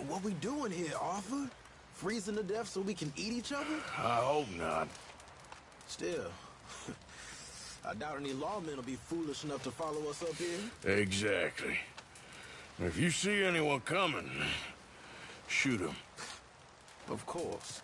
What we doing here, Arthur? Freezing to death so we can eat each other? I hope not. Still, I doubt any lawmen will be foolish enough to follow us up here. Exactly. If you see anyone coming, shoot them. Of course.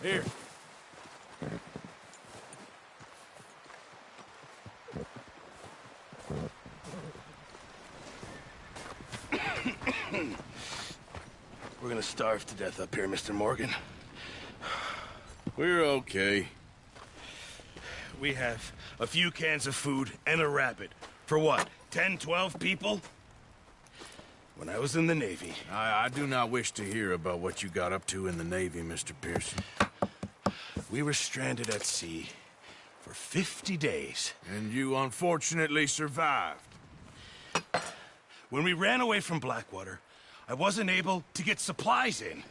Here. We're gonna starve to death up here, Mr. Morgan. We're okay. We have a few cans of food and a rabbit. For what, 10, 12 people? When I was in the Navy... I do not wish to hear about what you got up to in the Navy, Mr. Pearson. We were stranded at sea for 50 days. And you unfortunately survived. When we ran away from Blackwater, I wasn't able to get supplies in.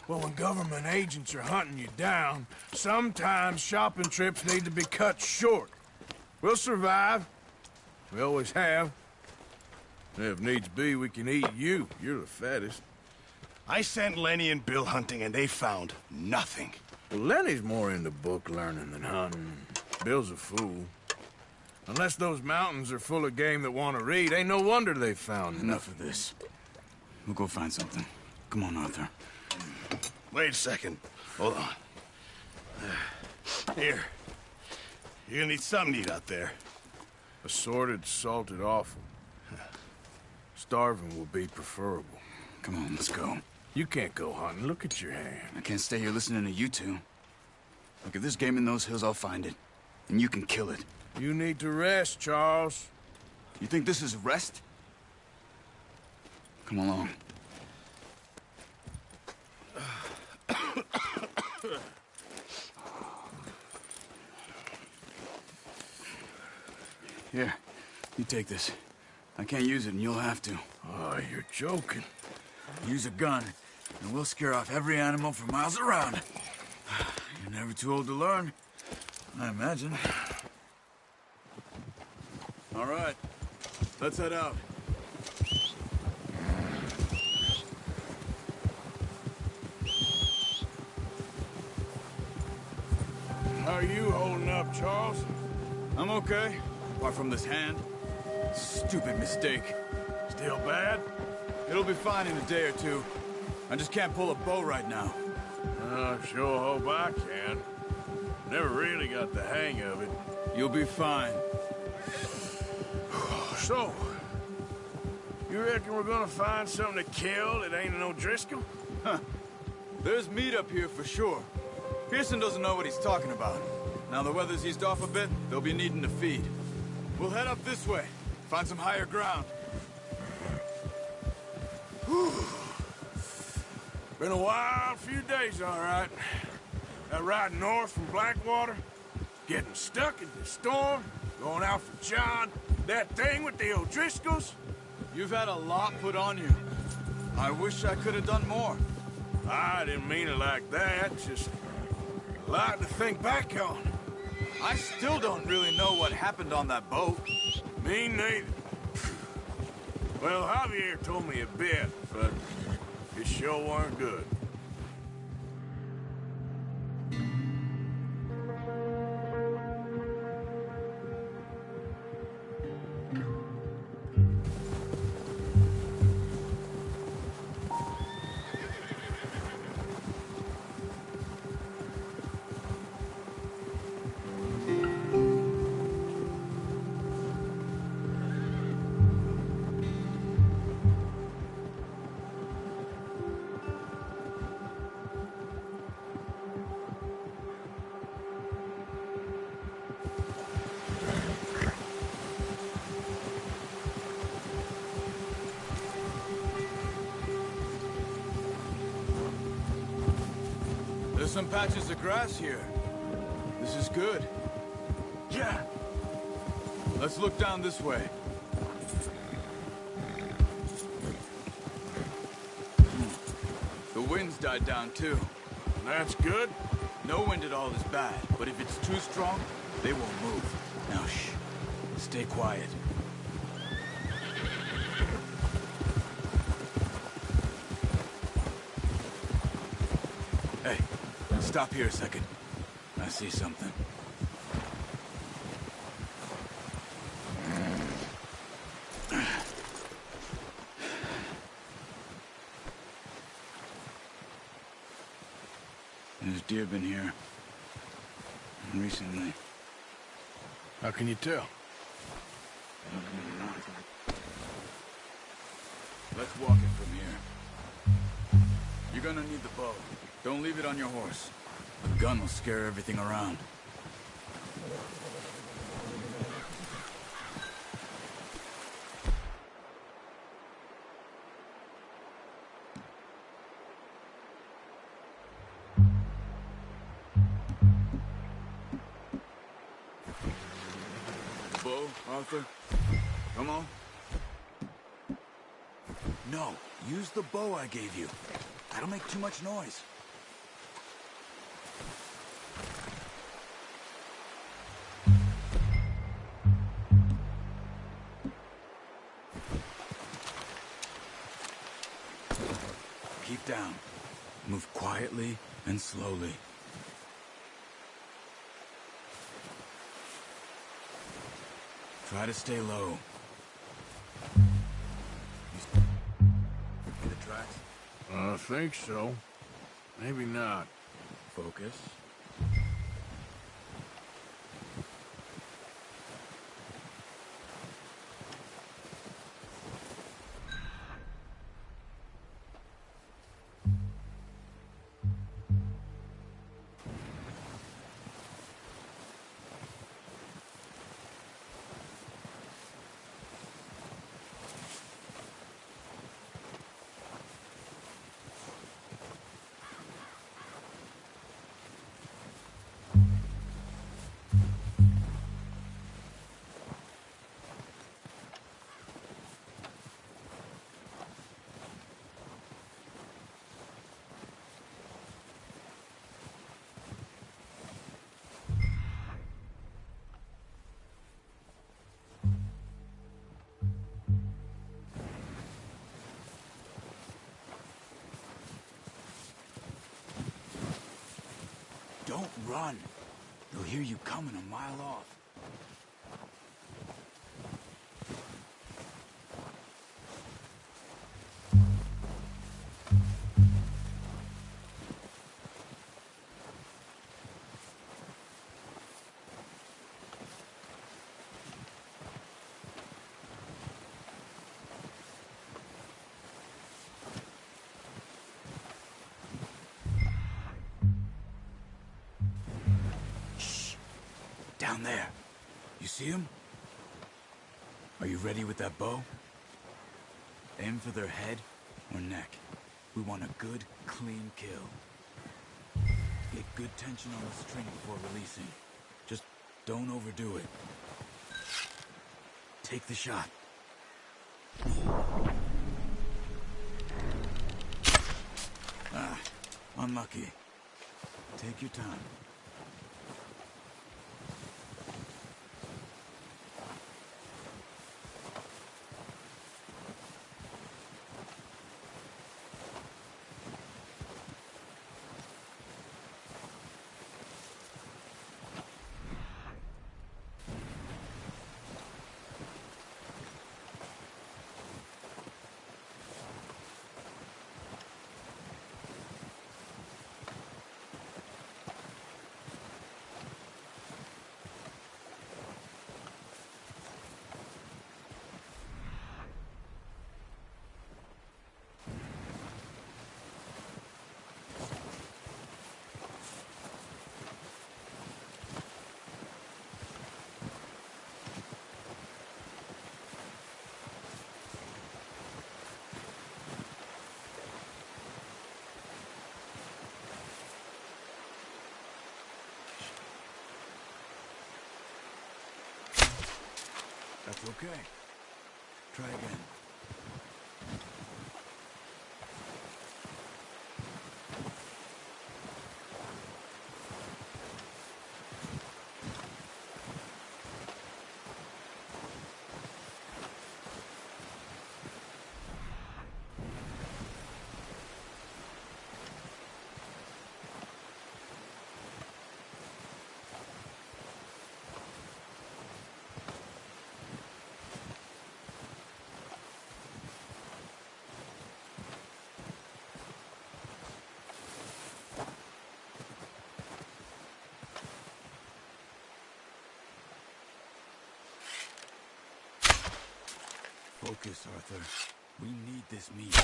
Well, when government agents are hunting you down, sometimes shopping trips need to be cut short. We'll survive. We always have. If needs be, we can eat you. You're the fattest. I sent Lenny and Bill hunting, and they found nothing. Well, Lenny's more into book learning than hunting. Bill's a fool. Unless those mountains are full of game that want to read, ain't no wonder they found Enough of this. We'll go find something. Come on, Arthur. Wait a second. Hold on. Here. You're gonna need something to eat out there. Assorted, salted offal. Starving will be preferable. Come on, let's go. You can't go hunting. Look at your hand. I can't stay here listening to you two. Look, if there's game in those hills, I'll find it. And you can kill it. You need to rest, Charles. You think this is rest? Come along. Here, you take this. I can't use it, and you'll have to. Oh, you're joking. Use a gun, and we'll scare off every animal for miles around. You're never too old to learn, I imagine. All right, let's head out. How are you holding up, Charles? I'm okay, apart from this hand. Stupid mistake. Still bad? It'll be fine in a day or two. I just can't pull a bow right now. Sure hope I can. Never really got the hang of it. You'll be fine. So, you reckon we're gonna find something to kill that ain't an O'Driscoll? Huh. There's meat up here for sure. Pearson doesn't know what he's talking about. Now the weather's eased off a bit, they'll be needing to feed. We'll head up this way, find some higher ground. Whew. Been a wild few days, all right. That ride north from Blackwater, getting stuck in the storm, going out for John, that thing with the O'Driscolls. You've had a lot put on you. I wish I could have done more. I didn't mean it like that, just a lot to think back on. I still don't really know what happened on that boat. Me neither. Well, Javier told me a bit, but it sure weren't good. There's some patches of grass here. This is good. Yeah. Let's look down this way. The wind's died down too. That's good. No wind at all is bad, but if it's too strong, they won't move. Now shh. Stay quiet. Hey, stop here a second. I see something. There's deer been here. Recently. How can you tell? Let's walk it from here. You're gonna need the bow. Don't leave it on your horse. The gun will scare everything around. Bow, Arthur? Come on. No, use the bow I gave you. That'll make too much noise. Keep down. Move quietly and slowly. Try to stay low. The tracks? I think so. Maybe not. Focus. Don't run. They'll hear you coming a mile off. Down there. You see him? Are you ready with that bow? Aim for their head or neck. We want a good, clean kill. Get good tension on the string before releasing. Just don't overdo it. Take the shot. Ah, unlucky. Take your time. That's okay. Try again. Focus, Arthur. We need this meat.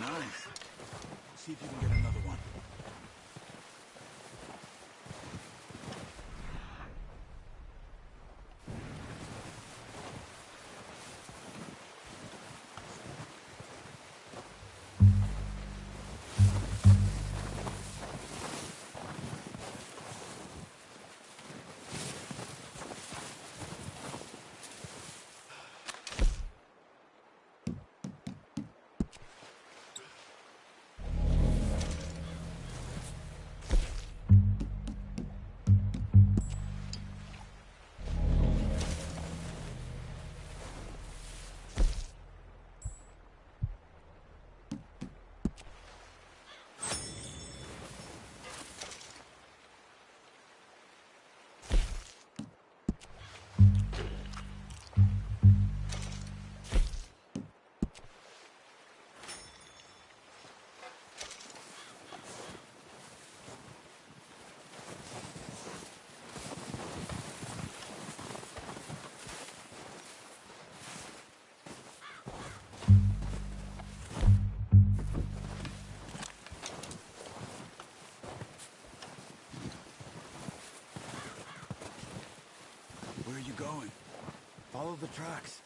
Nice. See if you can get another one. going. Follow the tracks.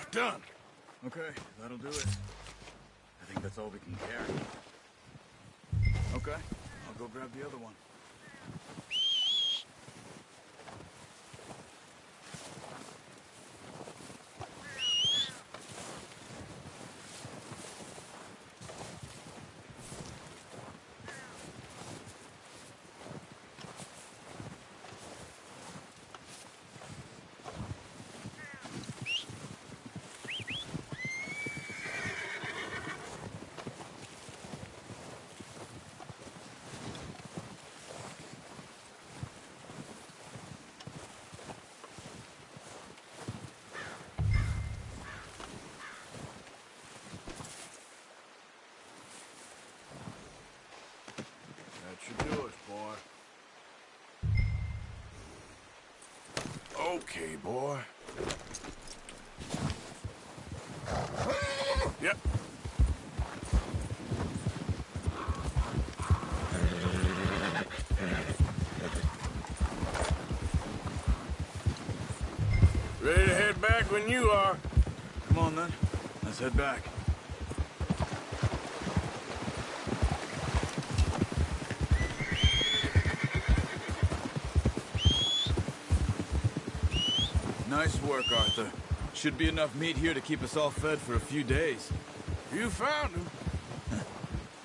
Done. Okay, that'll do it. I think that's all we can carry. Okay, I'll go grab the other one. That should do it, boy. Okay, boy. Yep. Ready to head back when you are. Come on, then. Let's head back. Nice work, Arthur. Should be enough meat here to keep us all fed for a few days. You found him.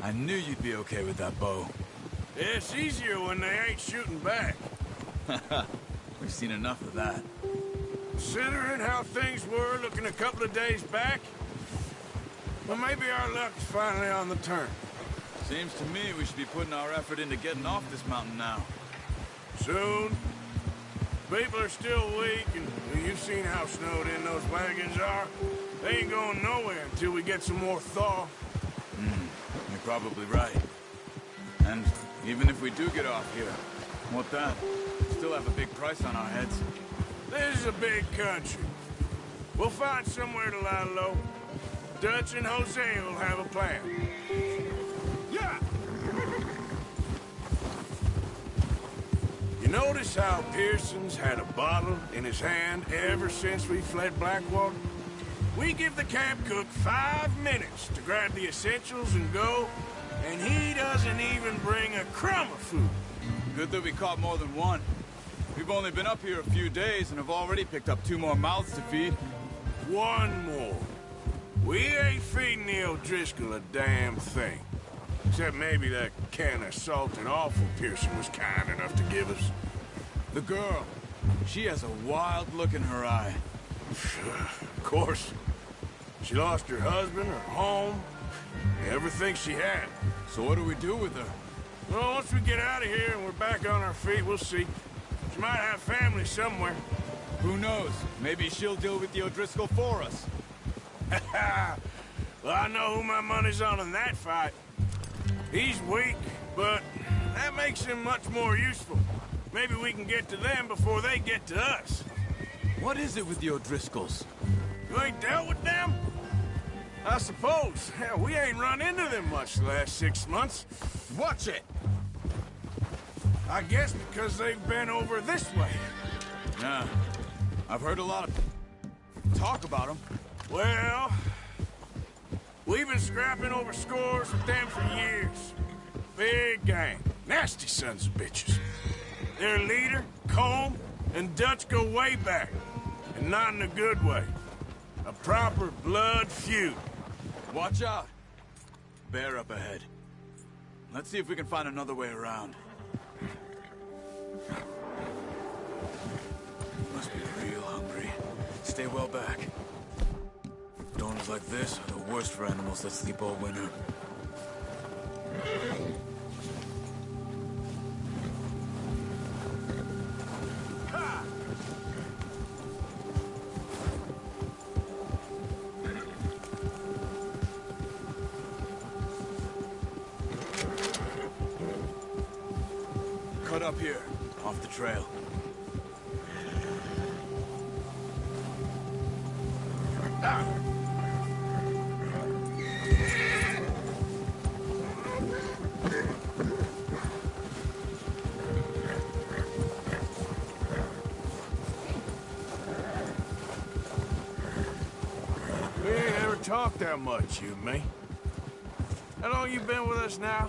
I knew you'd be okay with that bow. It's easier when they ain't shooting back. We've seen enough of that. Considering how things were looking a couple of days back, well, maybe our luck's finally on the turn. Seems to me we should be putting our effort into getting off this mountain now. Soon. People are still weak, and you've seen how snowed in those wagons are. They ain't going nowhere until we get some more thaw. You're probably right. And even if we do get off here, what then? Still have a big price on our heads. This is a big country. We'll find somewhere to lie low. Dutch and Jose will have a plan. Yeah! You notice how Pearson's had a bottle in his hand ever since we fled Blackwater? We give the camp cook 5 minutes to grab the essentials and go, and he doesn't even bring a crumb of food. Good that we caught more than one. We've only been up here a few days and have already picked up 2 more mouths to feed. One more. We ain't feeding the O'Driscoll a damn thing. Except maybe that can of salted offal Pearson was kind enough to give us. The girl. She has a wild look in her eye. Of course. She lost her husband, her home, everything she had. So what do we do with her? Well, once we get out of here and we're back on our feet, we'll see. She might have family somewhere. Who knows? Maybe she'll deal with the O'Driscoll for us. Well, I know who my money's on in that fight. He's weak, but that makes him much more useful. Maybe we can get to them before they get to us. What is it with the O'Driscolls? You ain't dealt with them? I suppose. Hell, we ain't run into them much the last 6 months. Watch it! I guess because they've been over this way. Yeah. I've heard a lot of talk about them. Well, we've been scrapping over scores with them for years. Big gang. Nasty sons of bitches. Their leader, Colm, and Dutch go way back. And not in a good way. A proper blood feud. Watch out. Bear up ahead. Let's see if we can find another way around. Must be real hungry. Stay well back. Storms like this are the worst for animals that sleep all winter. Cut up here, off the trail. We ain't ever talked that much, you and me. How long you been with us now?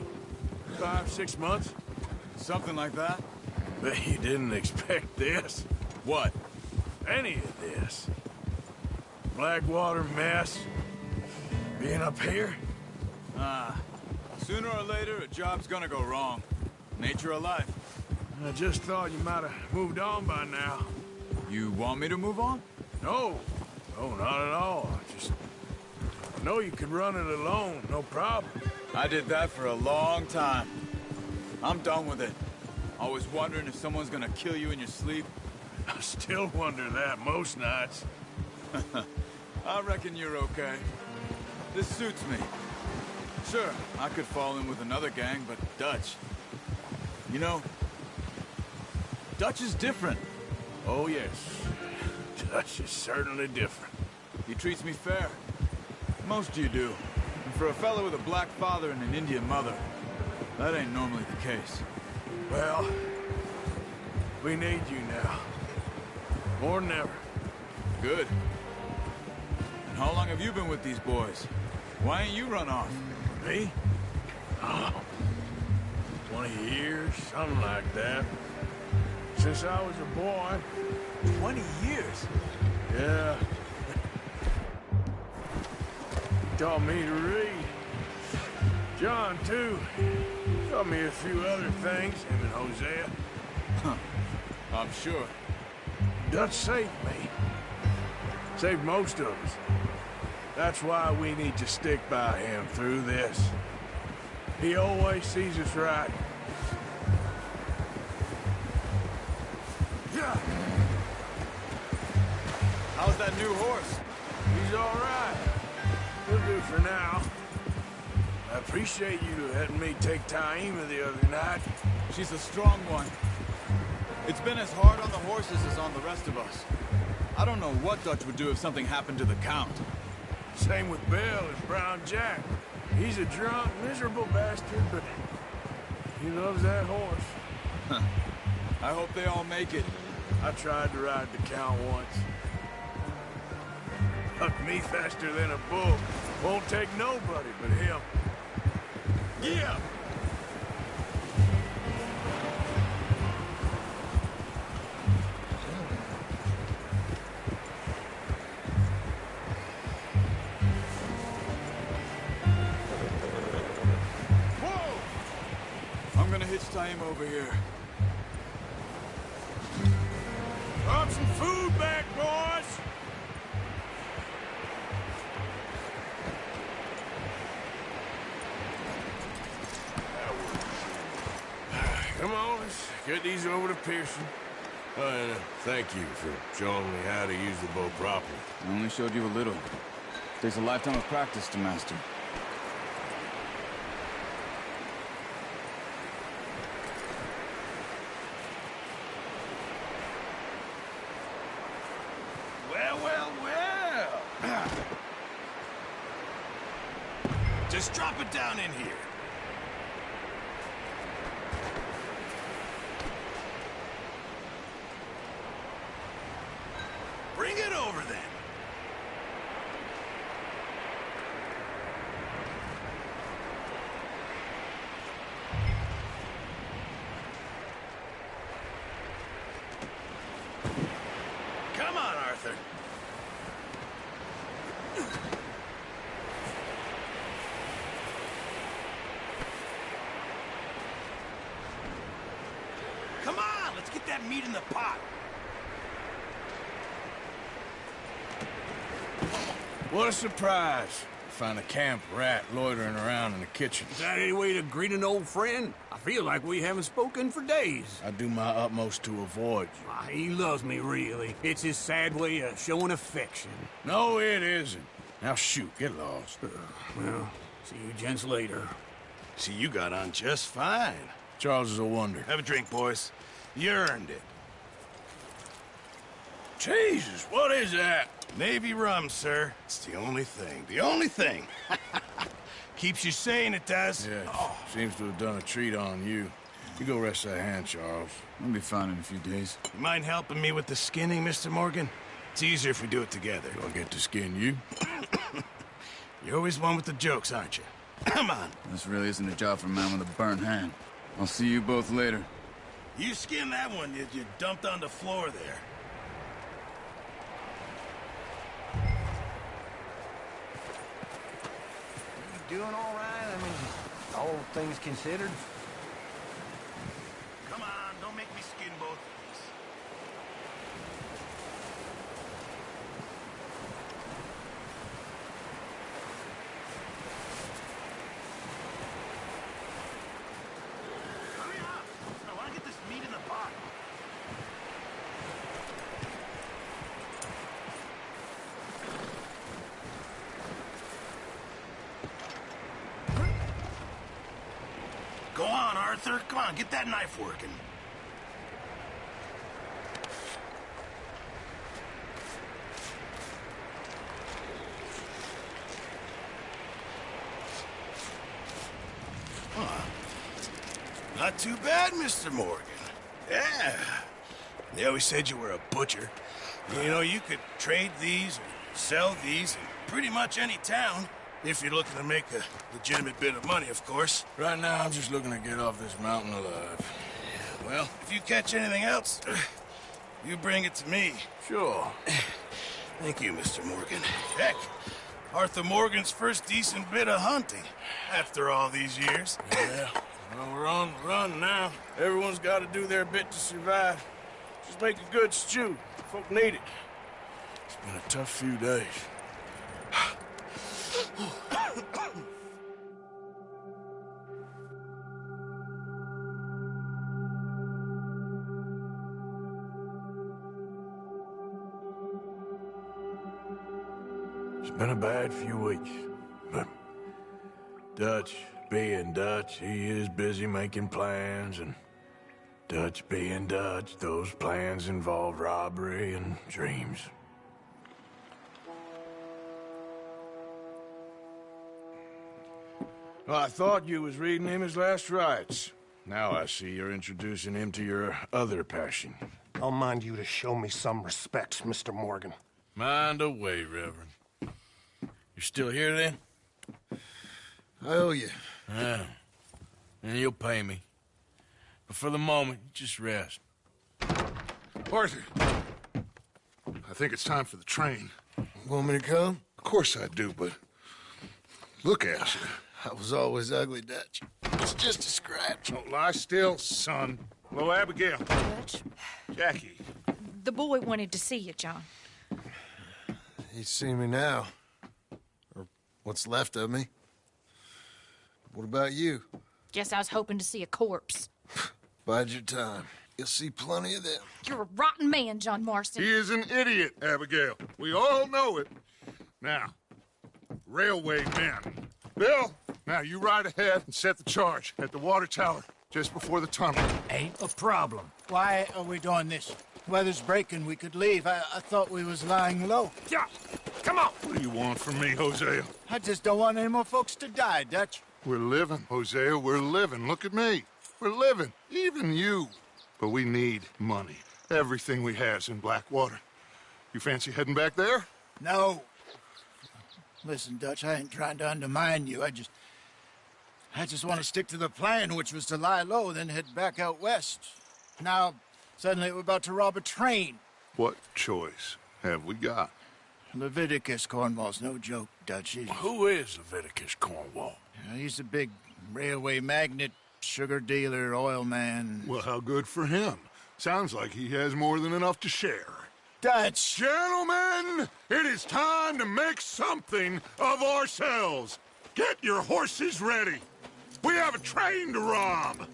5, 6 months? Something like that? Bet you didn't expect this. What? Any of this. Blackwater mess. Being up here? Sooner or later, a job's gonna go wrong. Nature of life. I just thought you might have moved on by now. You want me to move on? No. No, not at all. I know you could run it alone, no problem. I did that for a long time. I'm done with it. Always wondering if someone's gonna kill you in your sleep. I still wonder that most nights. I reckon you're okay. This suits me. Sure, I could fall in with another gang, but Dutch... You know, Dutch is different. Oh, yes. Dutch is certainly different. He treats me fair. Most of you do. And for a fellow with a black father and an Indian mother, that ain't normally the case. Well, we need you now. More than ever. Good. And how long have you been with these boys? Why ain't you run off? Me? Oh, 20 years, something like that. Since I was a boy. 20 years? Yeah. Taught me to read. John, too. Taught me a few other things, him and Hosea. Huh. I'm sure. Dutch saved me. Saved most of us. That's why we need to stick by him through this. He always sees us right. Yeah. How's that new horse? He's all right. He'll do for now. I appreciate you letting me take Taima the other night. She's a strong one. It's been as hard on the horses as on the rest of us. I don't know what Dutch would do if something happened to the Count. Same with Bill and Brown Jack. He's a drunk, miserable bastard, but he loves that horse. I hope they all make it. I tried to ride the Count once. Hucked me faster than a bull. Won't take nobody but him. Yeah! I'm gonna hitch Taima over here. Drop some food back, boys! Come on, let's get these over to Pearson. Oh, and thank you for showing me how to use the bow properly. I only showed you a little. Takes a lifetime of practice to master. Well, well, well. Just drop it down in here. Bring it over then. Come on, let's get that meat in the pot. What a surprise. Find a camp rat loitering around in the kitchen. Is that any way to greet an old friend? I feel like we haven't spoken for days. I do my utmost to avoid you. He loves me, really. It's his sad way of showing affection. No, it isn't. Now shoot, get lost. Well, see you gents later. See, you got on just fine. Charles is a wonder. Have a drink, boys. You earned it. Jesus, what is that? Navy rum, sir. It's the only thing. The only thing. Keeps you sane, it does. Yeah, seems to have done a treat on you. You go rest that hand, Charles. I'll be fine in a few days. You mind helping me with the skinning, Mr. Morgan? It's easier if we do it together. Do I get to skin you? You're always one with the jokes, aren't you? Come on. This really isn't a job for a man with a burnt hand. I'll see you both later. You skin that one you dumped on the floor there. You doing all right? I mean, all things considered? Come on, don't make me skin both of these. Hurry up! I want to get this meat in the pot. Go on, Arthur. Come on, get that knife working. Not too bad, Mr. Morgan. Yeah. They always said you were a butcher. You know, you could trade these or sell these in pretty much any town. If you're looking to make a legitimate bit of money, of course. Right now, I'm just looking to get off this mountain alive. Well, if you catch anything else, you bring it to me. Sure. Thank you, Mr. Morgan. Heck, Arthur Morgan's first decent bit of hunting after all these years. Yeah. Well, we're on the run now. Everyone's got to do their bit to survive. Just make a good stew. Folk need it. It's been a tough few days. It's been a bad few weeks, but Dutch being Dutch, he is busy making plans, and Dutch being Dutch, those plans involve robbery and dreams. Well, I thought you was reading him his last rites. Now I see you're introducing him to your other passion. I'll mind you to show me some respect, Mr. Morgan. Mind away, Reverend. You're still here, then? I owe you. Yeah. And you'll pay me. But for the moment, just rest. Arthur, I think it's time for the train. Want me to come? Of course I do, but look at you. I was always ugly, Dutch. It's just a scratch. Don't lie still, son. Hello, Abigail. Dutch, Jackie. the boy wanted to see you, John. He's seen me now. Or what's left of me. What about you? Guess I was hoping to see a corpse. Bide your time. You'll see plenty of them. You're a rotten man, John Marston. He is an idiot, Abigail. We all know it. Now, railway men. Bill, now you ride ahead and set the charge at the water tower just before the tunnel. Ain't a problem. Why are we doing this? Weather's breaking. We could leave. I thought we was lying low. Yeah, come on. What do you want from me, Hosea? I just don't want any more folks to die, Dutch. We're living, Hosea. We're living. Look at me. We're living. Even you. But we need money. Everything we has in Blackwater. You fancy heading back there? No. Listen, Dutch, I ain't trying to undermine you. I just want to stick to the plan, which was to lie low, then head back out west. Now, suddenly we're about to rob a train. What choice have we got? Leviticus Cornwall's no joke, Dutch. Who is Leviticus Cornwall? He's a big railway magnate, sugar dealer, oil man. Well, how good for him. Sounds like he has more than enough to share. Dutch! Gentlemen, it is time to make something of ourselves. Get your horses ready. We have a train to rob.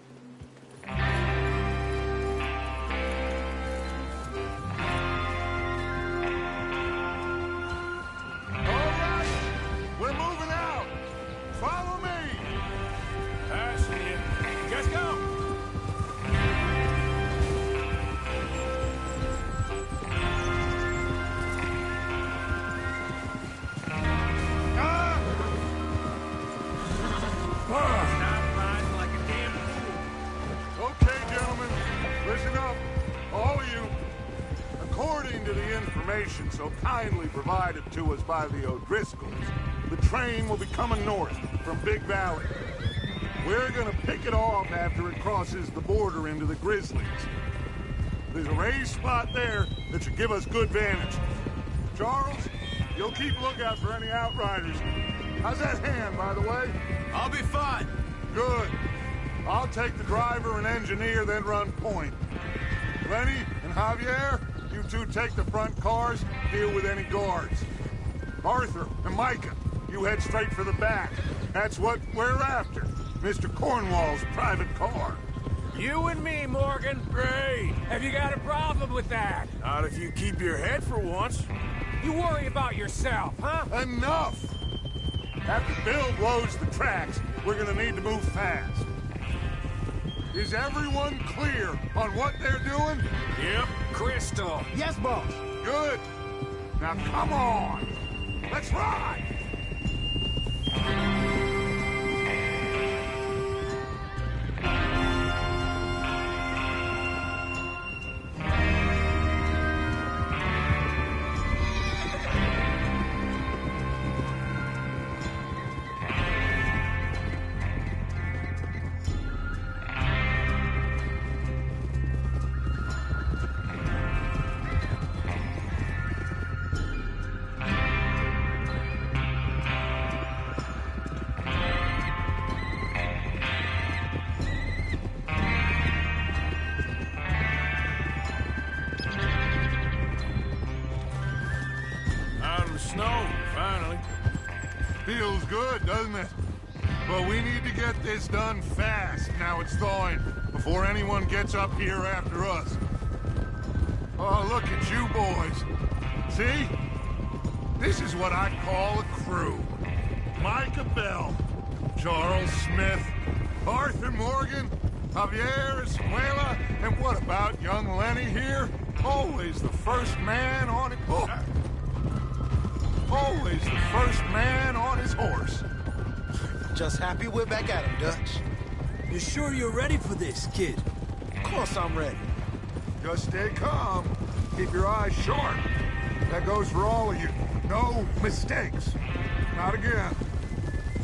We're moving out. Follow me. Passing you. Just go. Stop riding like a damn fool. Okay, gentlemen, listen up, all of you. According to the information so kindly provided to us by the O'Driscolls, the train will be coming north from Big Valley. We're gonna pick it off after it crosses the border into the Grizzlies. There's a raised spot there that should give us good vantage. Charles, you'll keep lookout for any outriders. How's that hand, by the way? I'll be fine. Good. I'll take the driver and engineer, then run point. Lenny and Javier, you two take the front cars, deal with any guards. Arthur and Micah, you head straight for the back. That's what we're after. Mr. Cornwall's private car. You and me, Morgan. Great. Have you got a problem with that? Not if you keep your head for once. You worry about yourself, huh? Enough! After Bill blows the tracks, we're gonna need to move fast. Is everyone clear on what they're doing? Yep. Crystal. Yes, boss. Good. Now come on. Let's ride. Out of the snow, finally. Feels good, doesn't it? But we need to get this done fast, now it's thawing, before anyone gets up here after us. Oh, look at you boys. See? This is what I call a crew. Micah Bell, Charles Smith, Arthur Morgan, Javier Escuela, and what about young Lenny here? Always the first man on it. Oh. Always the first man on his horse. Just happy we're back at him, Dutch. You sure you're ready for this, kid? Of course I'm ready. Just stay calm. Keep your eyes sharp. That goes for all of you. No mistakes. Not again.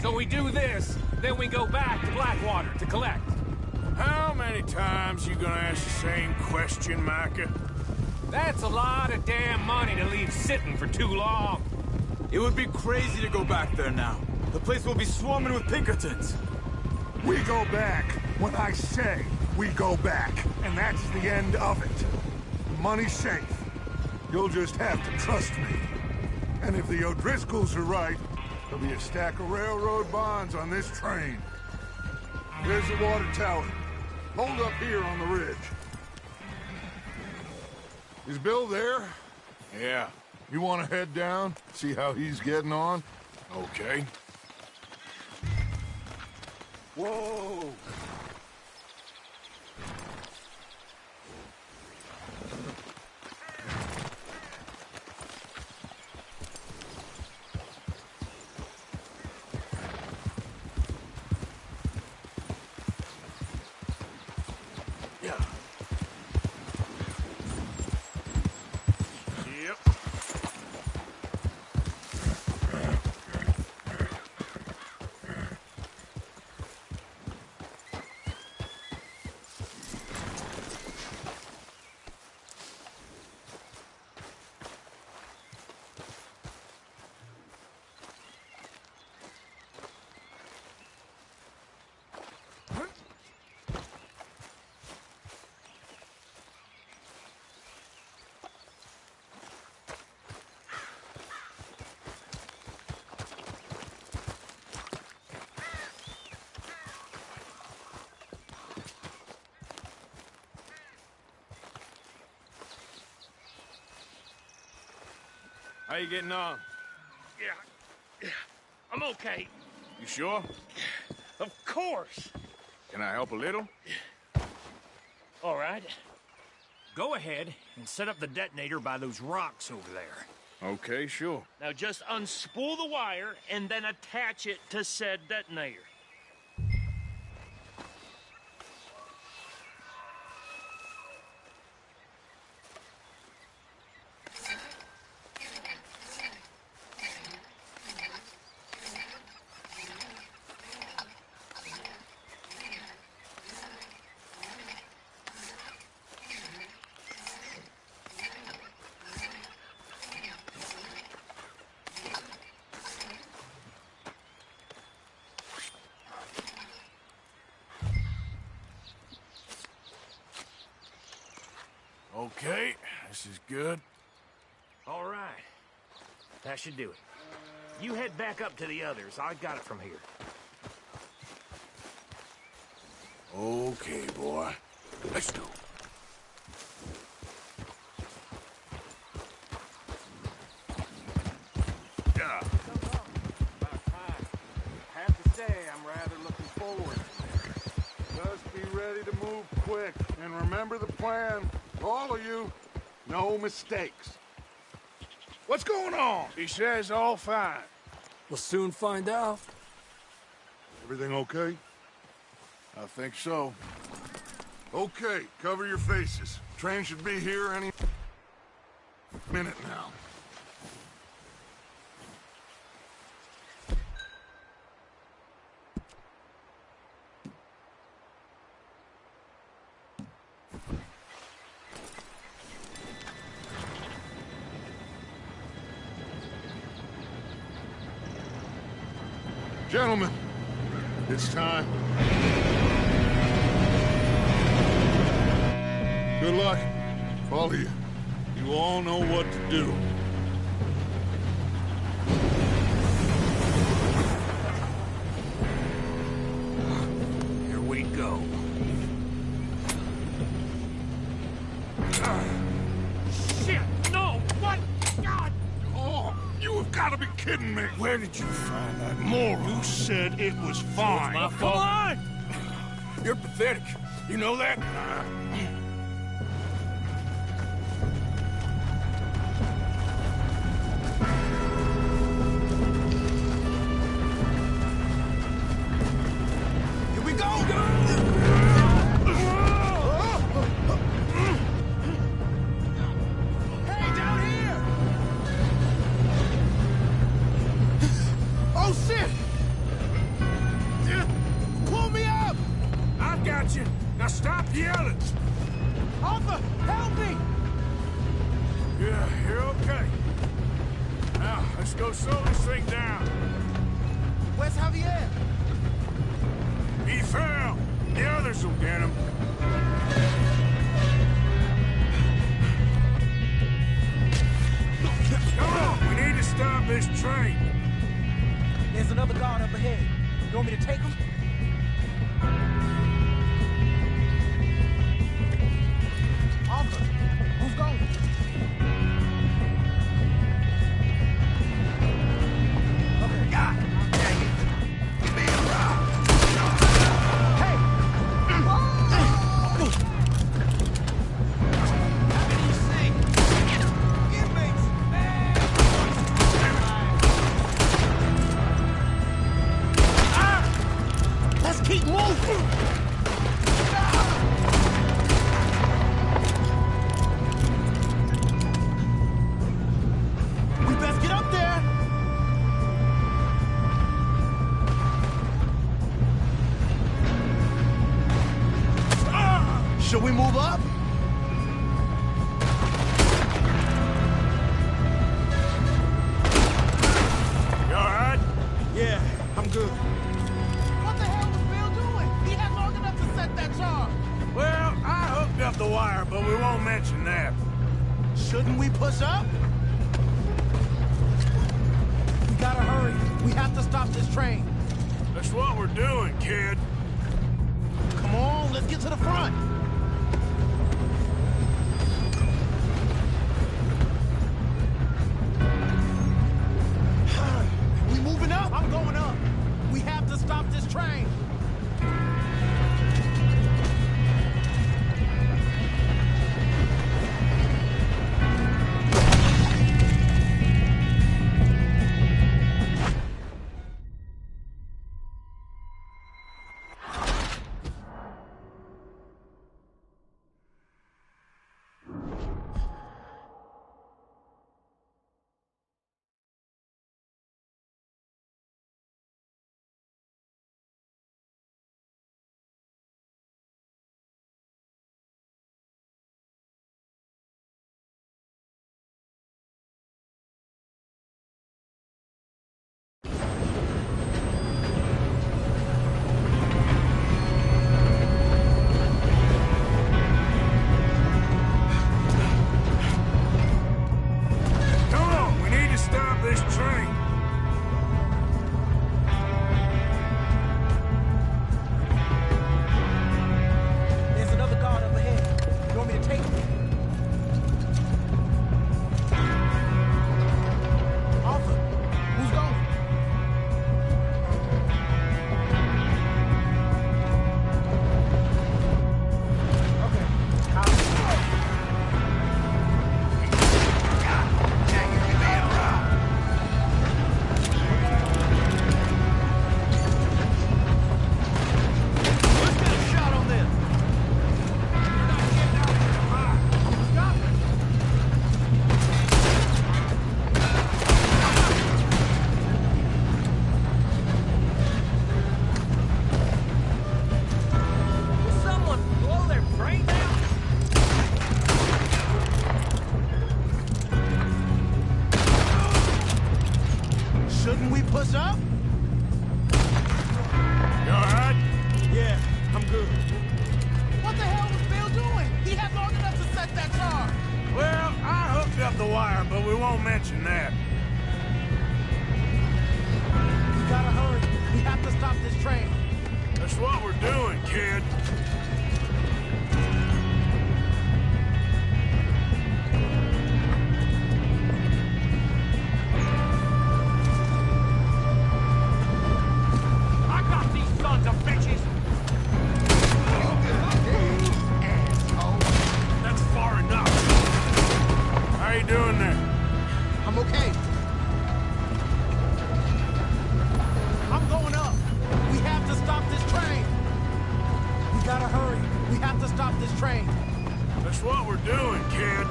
So we do this, then we go back to Blackwater to collect. How many times you gonna ask the same question, Micah? That's a lot of damn money to leave sitting for too long. It would be crazy to go back there now. The place will be swarming with Pinkertons. We go back when I say we go back. And that's the end of it. The money's safe. You'll just have to trust me. And if the O'Driscolls are right, there'll be a stack of railroad bonds on this train. There's the water tower. Hold up here on the ridge. Is Bill there? Yeah. You want to head down, see how he's getting on? Okay. Whoa! Yeah. Yep. How you getting on? Yeah, I'm okay. You sure? Of course. Can I help a little? All right. Go ahead and set up the detonator by those rocks over there. Okay, sure. Now just unspool the wire and then attach it to said detonator. Okay, this is good. All right. That should do it. You head back up to the others. I got it from here. Okay, boy. Let's go. Yeah. I have to say, I'm rather looking forward. Just be ready to move quick. And remember the plan. All of you, no mistakes. What's going on? He says all fine. We'll soon find out. Everything okay? I think so. Okay, cover your faces. Train should be here any minute now. Gentlemen, it's time. Good luck, all of you. You all know what to do. Here we go. Shit! No! What? God! Oh, you have got to be kidding me. Where did you find that moron? You said it was fine. My Come fault. on! You're pathetic. You know that? Here we go! Hey, down here! Oh, shit! Pull me up! I've got you. Now stop yelling. Arthur, help me! Yeah, you're okay. Now, let's go slow this thing down. Where's Javier? He fell. The others will get him. Come on, we need to stop this train. There's another guard up ahead. You want me to take him? Arthur, who's going? Okay. God dang it. Give me a rock. Hey! How can you sing? Inmates, man! Let's keep moving! We best get up there! Should we move up? You all right? Yeah, I'm good. What the hell was Bill doing? He had long enough to set that charge. Well, I hooked up the wire, but we won't mention that. Shouldn't we push up? We gotta hurry. We have to stop this train. That's what we're doing, kid. Come on, let's get to the front. up? You all right? Yeah, I'm good. What the hell was Bill doing? He had long enough to set that charge. Well, I hooked up the wire, but we won't mention that. We gotta hurry. We have to stop this train. That's what we're doing, kid. I got these sons of bitches! That's far enough. How you doing there? I'm okay. I'm going up. We have to stop this train. We gotta hurry. We have to stop this train. That's what we're doing, kid.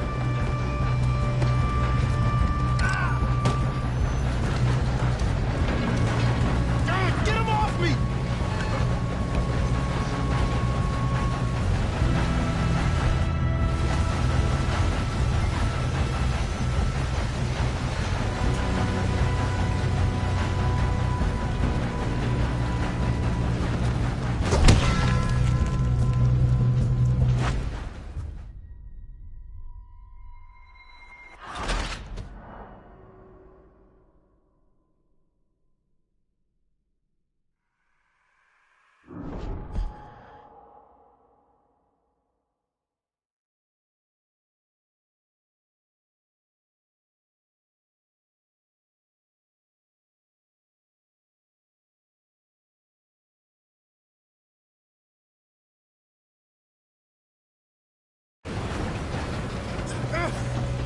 Get him off me!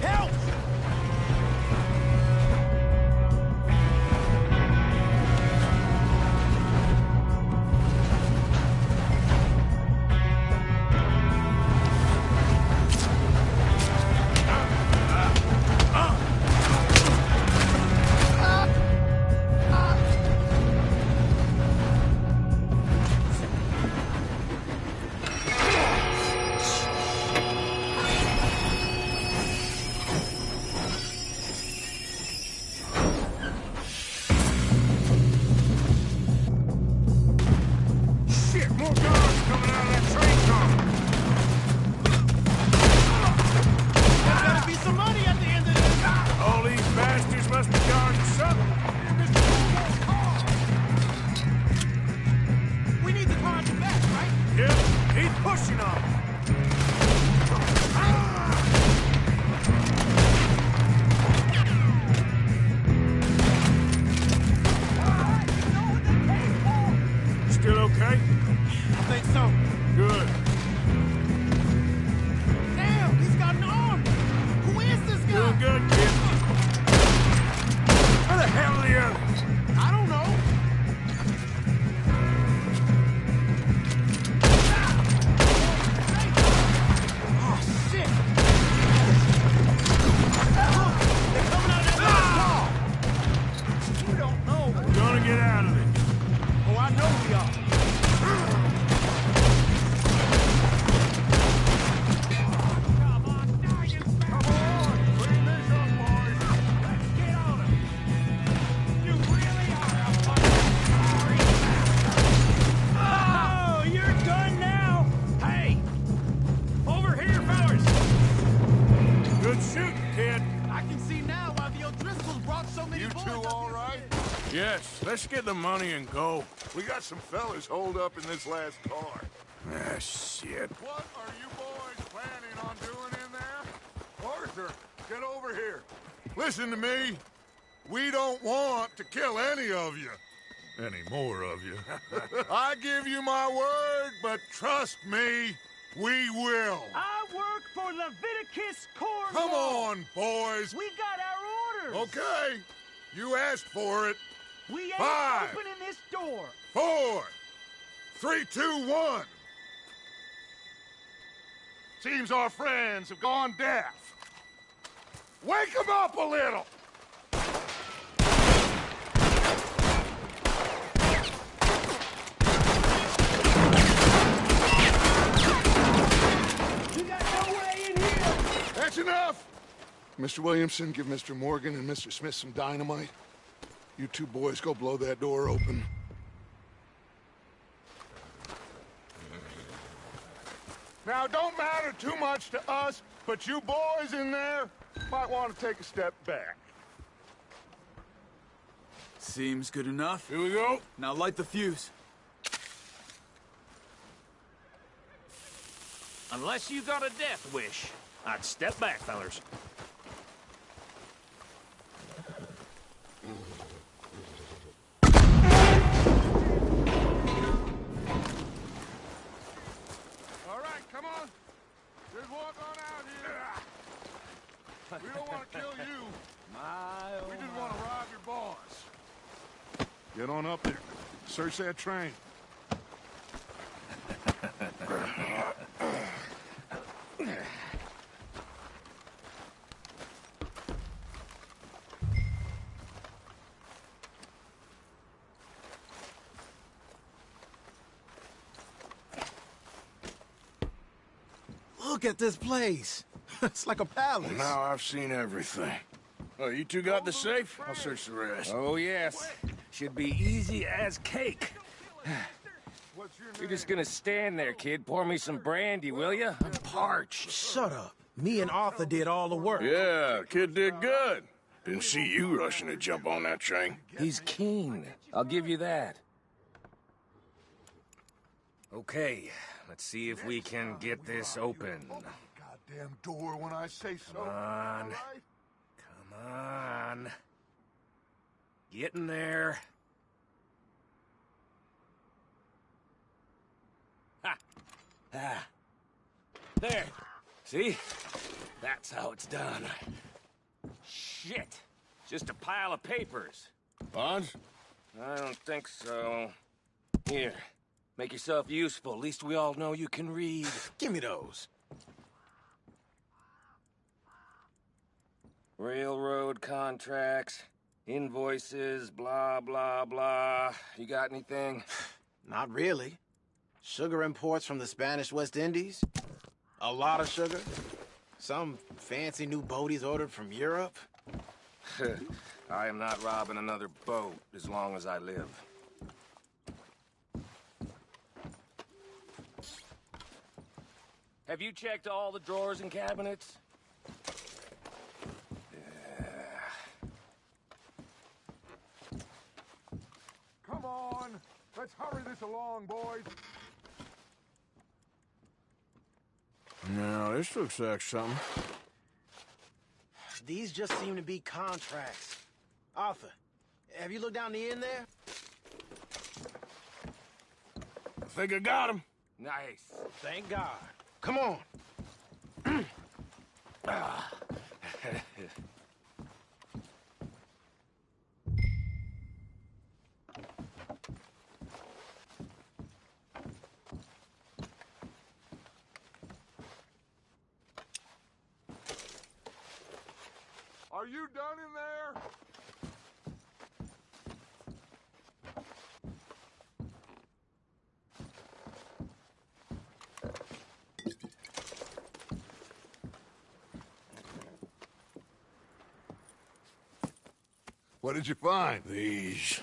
Help! Shit, more guards coming out of that train car. There's gotta be some money at the end of this. All these bastards must be guarding something. We need the car at the back, right? Yep, keep pushing on. Still okay? I think so. Good. Damn, he's got an arm. Who is this guy? Doing good, kid. Where the hell are the others? I don't know. Oh, shit. Look, they're coming out of that last car. You don't know. We're gonna get out of it. Oh, I know we are. Oh, you're done now! Hey! Over here, fellas! Good shooting, kid. I can see now why the O'Driscolls brought so many You boys two up all here. right? Yes, let's get the money and go. We got some fellas holed up in this last car. Ah, shit. What are you boys planning on doing in there? Arthur, get over here. Listen to me. We don't want to kill any of you. Any more of you. I give you my word, but trust me, we will. I work for Leviticus Corps. Come on, boys. We got our orders. Okay. You asked for it. We ain't 5, opening this door. 4, 3, 2, 1. Seems our friends have gone deaf. Wake them up a little. You got no way in here. That's enough. Mr. Williamson, give Mr. Morgan and Mr. Smith some dynamite. You two boys go blow that door open. Now, it don't matter too much to us, but you boys in there might want to take a step back. Seems good enough. Here we go. Now light the fuse. Unless you got a death wish, I'd step back, fellers. All right, come on. Just walk on out here. We don't want to kill you. We just want to rob your boss. Get on up there. Search that train. Look at this place. It's like a palace. Now I've seen everything. Oh, you two got the safe? I'll search the rest. Oh, yes. Should be easy as cake. You're just gonna stand there, kid. Pour me some brandy, will you? I'm parched. Shut up. Me and Arthur did all the work. Yeah, kid did good. Didn't see you rushing to jump on that train. He's keen. I'll give you that. Okay, let's see if we can get this open. Goddamn door when I say so. Come on. Come on. Get in there. Ha! Ah. There. See? That's how it's done. Shit. Just a pile of papers. Bonds? I don't think so. Here. Make yourself useful. At least we all know you can read. Give me those. Railroad contracts, invoices, blah, blah, blah. You got anything? Not really. Sugar imports from the Spanish West Indies. A lot of sugar. Some fancy new boat he's ordered from Europe. I am not robbing another boat as long as I live. Have you checked all the drawers and cabinets? Come on. Let's hurry this along, boys. No, this looks like something. These just seem to be contracts. Arthur, have you looked down the end there? I think I got him. Nice. Thank God. Come on. Are you done in there? What did you find? These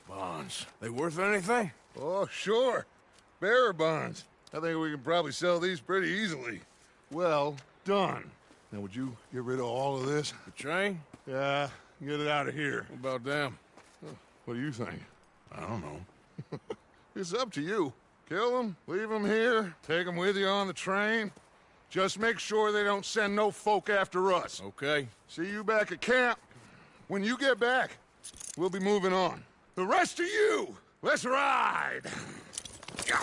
bonds. They worth anything? Oh, sure. Bearer bonds. I think we can probably sell these pretty easily. Well done. Now, would you get rid of all of this? The train? Yeah, get it out of here. What about them? What do you think? I don't know. It's up to you. Kill them, leave them here, take them with you on the train. Just make sure they don't send no folk after us. Okay. See you back at camp. When you get back, we'll be moving on. The rest of you, let's ride! Yeah.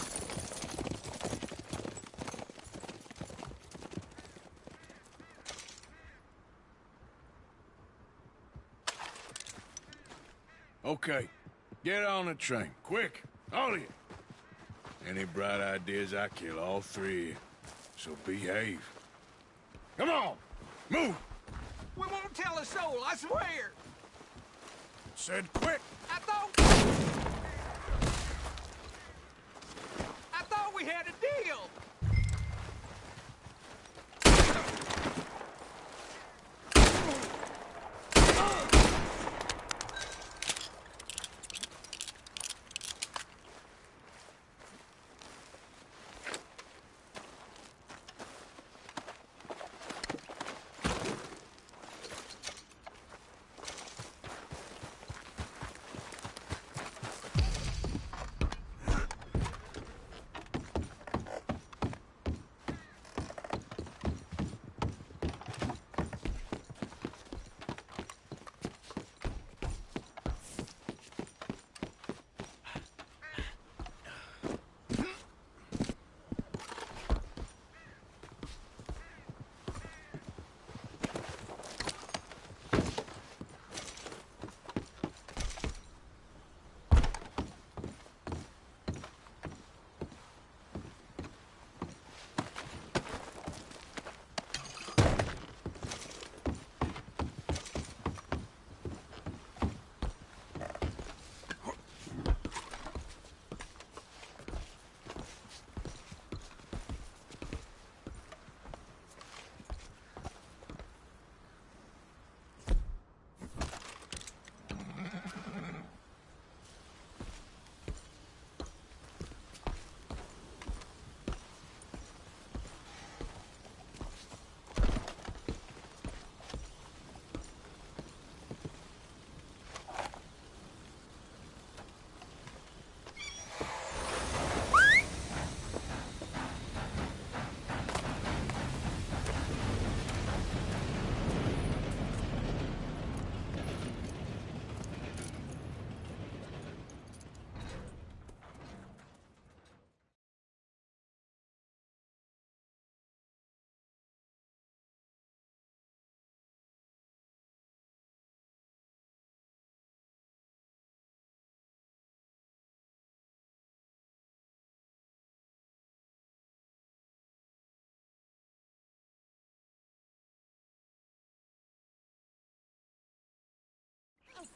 Okay. Get on the train. Quick. All of you. Any bright ideas, I kill all three. So behave. Come on. Move. We won't tell a soul, I swear. Said quick. I thought we had a deal.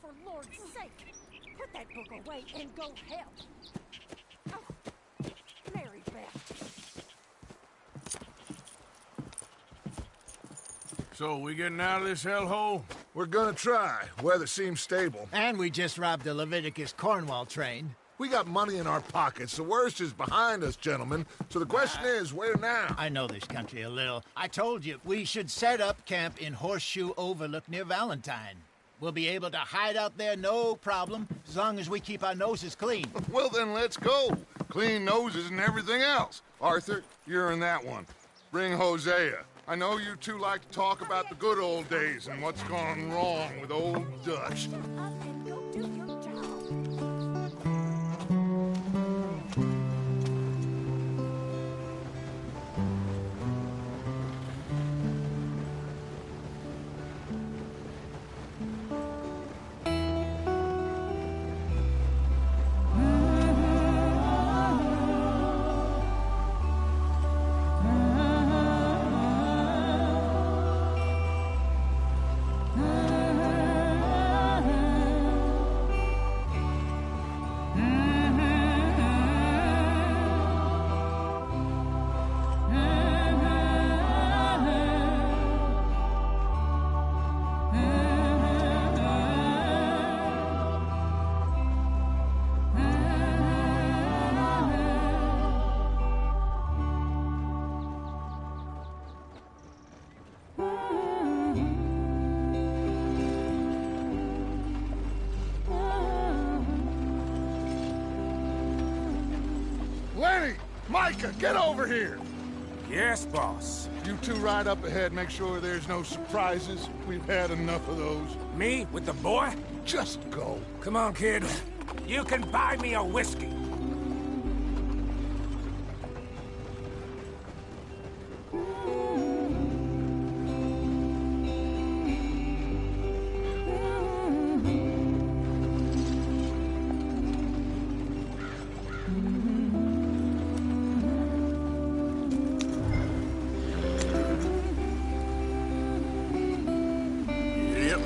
for Lord's sake! Put that book away and go help! Oh, Mary Beth. So, we getting out of this hellhole? We're gonna try. Weather seems stable. And we just robbed the Leviticus Cornwall train. We got money in our pockets. The worst is behind us, gentlemen. So the question is, where now? I know this country a little. I told you, we should set up camp in Horseshoe Overlook near Valentine. We'll be able to hide out there, no problem, as long as we keep our noses clean. Well, then let's go. Clean noses and everything else. Arthur, you're in that one. Bring Hosea. I know you two like to talk about the good old days and what's gone wrong with old Dutch. Shut up and go do your job. Lenny! Micah, get over here! Yes, boss. You two ride up ahead, make sure there's no surprises. We've had enough of those. Me with the boy? Just go. Come on, kid. You can buy me a whiskey. Yep.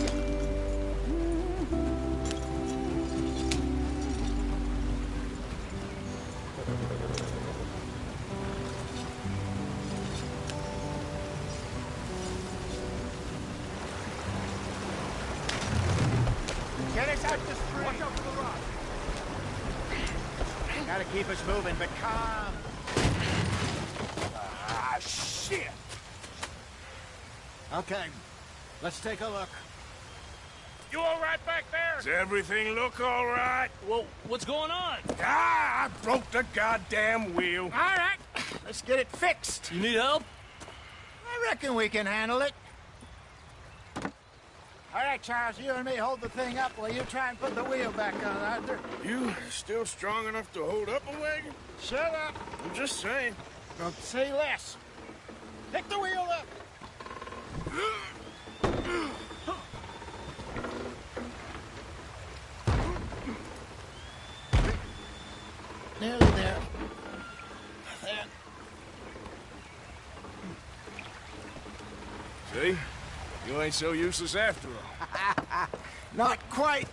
Get us out the street. Watch out for the rock. Gotta keep us moving, but calm. Ah, shit! Okay, let's take a look. You all right back there? Does everything look all right? Well, what's going on? Ah, I broke the goddamn wheel. All right, let's get it fixed. You need help? I reckon we can handle it. All right, Charles, you and me hold the thing up while you try and put the wheel back on, Arthur. You still strong enough to hold up a wagon? Shut up. I'm just saying. Don't say less. Pick the wheel up. Nearly there. There. See? You ain't so useless after all. Not quite.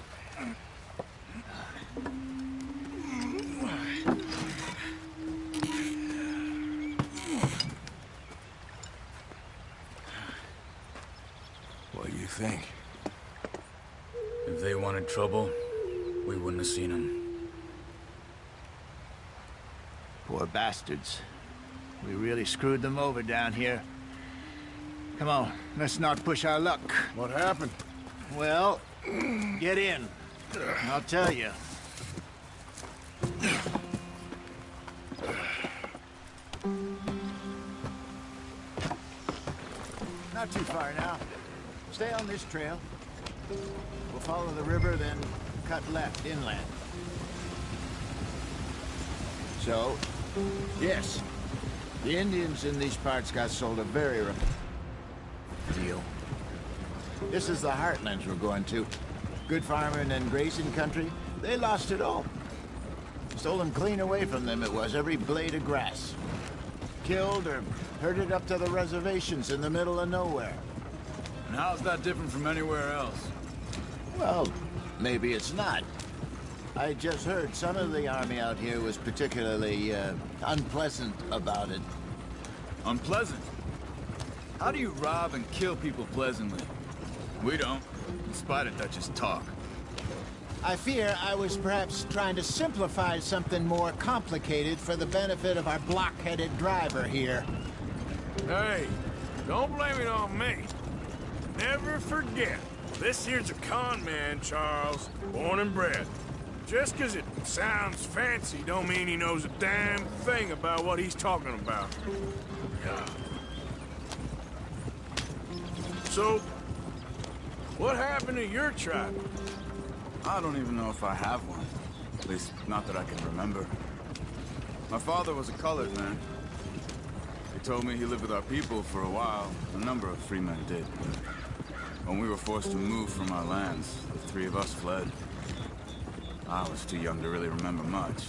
What do you think? If they wanted trouble, we wouldn't have seen them. Poor bastards. We really screwed them over down here. Come on, let's not push our luck. What happened? Well, get in. I'll tell you. Not too far now. Stay on this trail. We'll follow the river, then cut left inland. So, yes, the Indians in these parts got sold a very rough deal. This is the heartlands we're going to. Good farming and grazing country. They lost it all. Stolen clean away from them it was, every blade of grass. Killed or herded up to the reservations in the middle of nowhere. And how's that different from anywhere else? Well, maybe it's not. I just heard some of the army out here was particularly, unpleasant about it. Unpleasant? How do you rob and kill people pleasantly? We don't, in spite of Dutch's talk. I fear I was perhaps trying to simplify something more complicated for the benefit of our block-headed driver here. Hey, don't blame it on me. Never forget, this here's a con man, Charles, born and bred. Just 'cause it sounds fancy don't mean he knows a damn thing about what he's talking about. Yeah. So, what happened to your tribe? I don't even know if I have one. At least, not that I can remember. My father was a colored man. He told me he lived with our people for a while. A number of free men did. When we were forced to move from our lands, the three of us fled. I was too young to really remember much.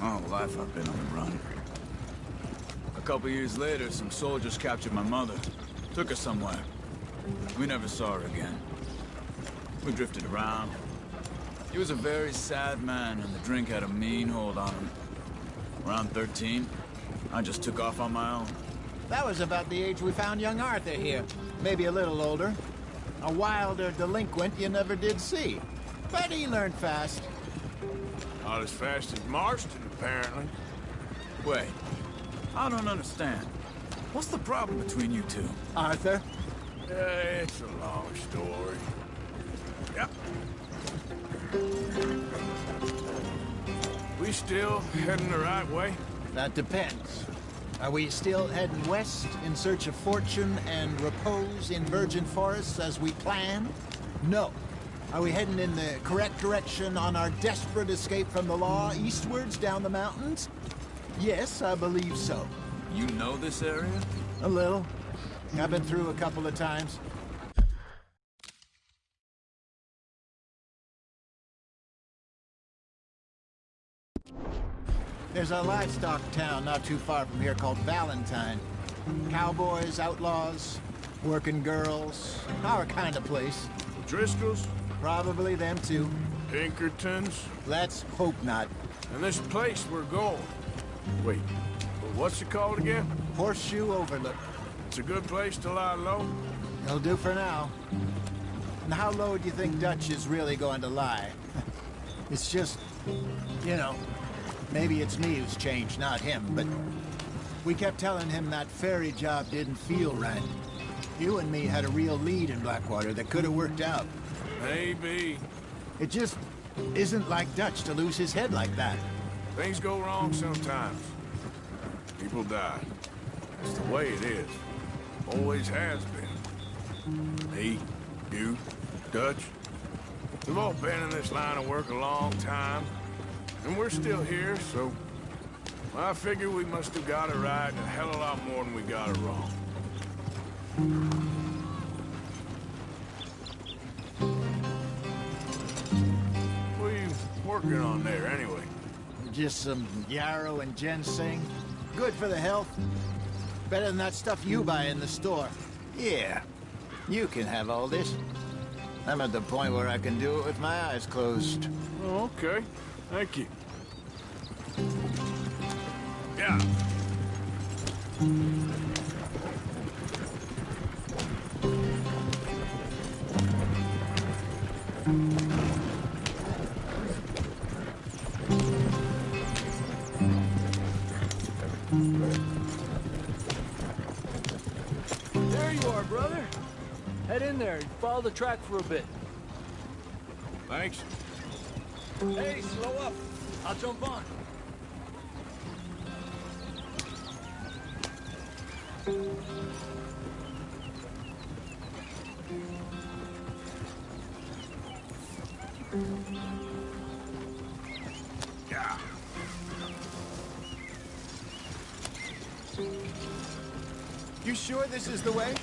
My whole life I've been on the run. A couple years later, some soldiers captured my mother. Took her somewhere. We never saw her again. We drifted around. He was a very sad man, and the drink had a mean hold on him. Around 13, I just took off on my own. That was about the age we found young Arthur here. Maybe a little older. A wilder delinquent you never did see. But he learned fast. Not as fast as Marston, apparently. Wait, I don't understand. What's the problem between you two? Arthur? It's a long story. Yep. We still heading the right way? That depends. Are we still heading west in search of fortune and repose in virgin forests as we planned? No. Are we heading in the correct direction on our desperate escape from the law eastwards down the mountains? Yes, I believe so. You know this area? A little. I've been through a couple of times. There's a livestock town not too far from here called Valentine. Cowboys, outlaws, working girls, our kind of place. Driscoll's? Probably them too. Pinkertons? Let's hope not. And this place we're going. Wait, what's it called again? Horseshoe Overlook. It's a good place to lie low? It'll do for now. And how low do you think Dutch is really going to lie? It's just, you know, maybe it's me who's changed, not him, but we kept telling him that ferry job didn't feel right. You and me had a real lead in Blackwater that could have worked out. Maybe. It just isn't like Dutch to lose his head like that. Things go wrong sometimes. People die. It's the way it is. Always has been. Me, you, Dutch. We've all been in this line of work a long time. And we're still here, so I figure we must have got it right a hell of a lot more than we got it wrong. What are you working on there, anyway? Just some yarrow and ginseng. Good for the health. Better than that stuff you buy in the store. Yeah, you can have all this. I'm at the point where I can do it with my eyes closed. Oh, okay. Thank you. Yeah. There you are, brother. Head in there and follow the track for a bit. Thanks. Hey, slow up. I'll jump on. Yeah. You sure this is the way?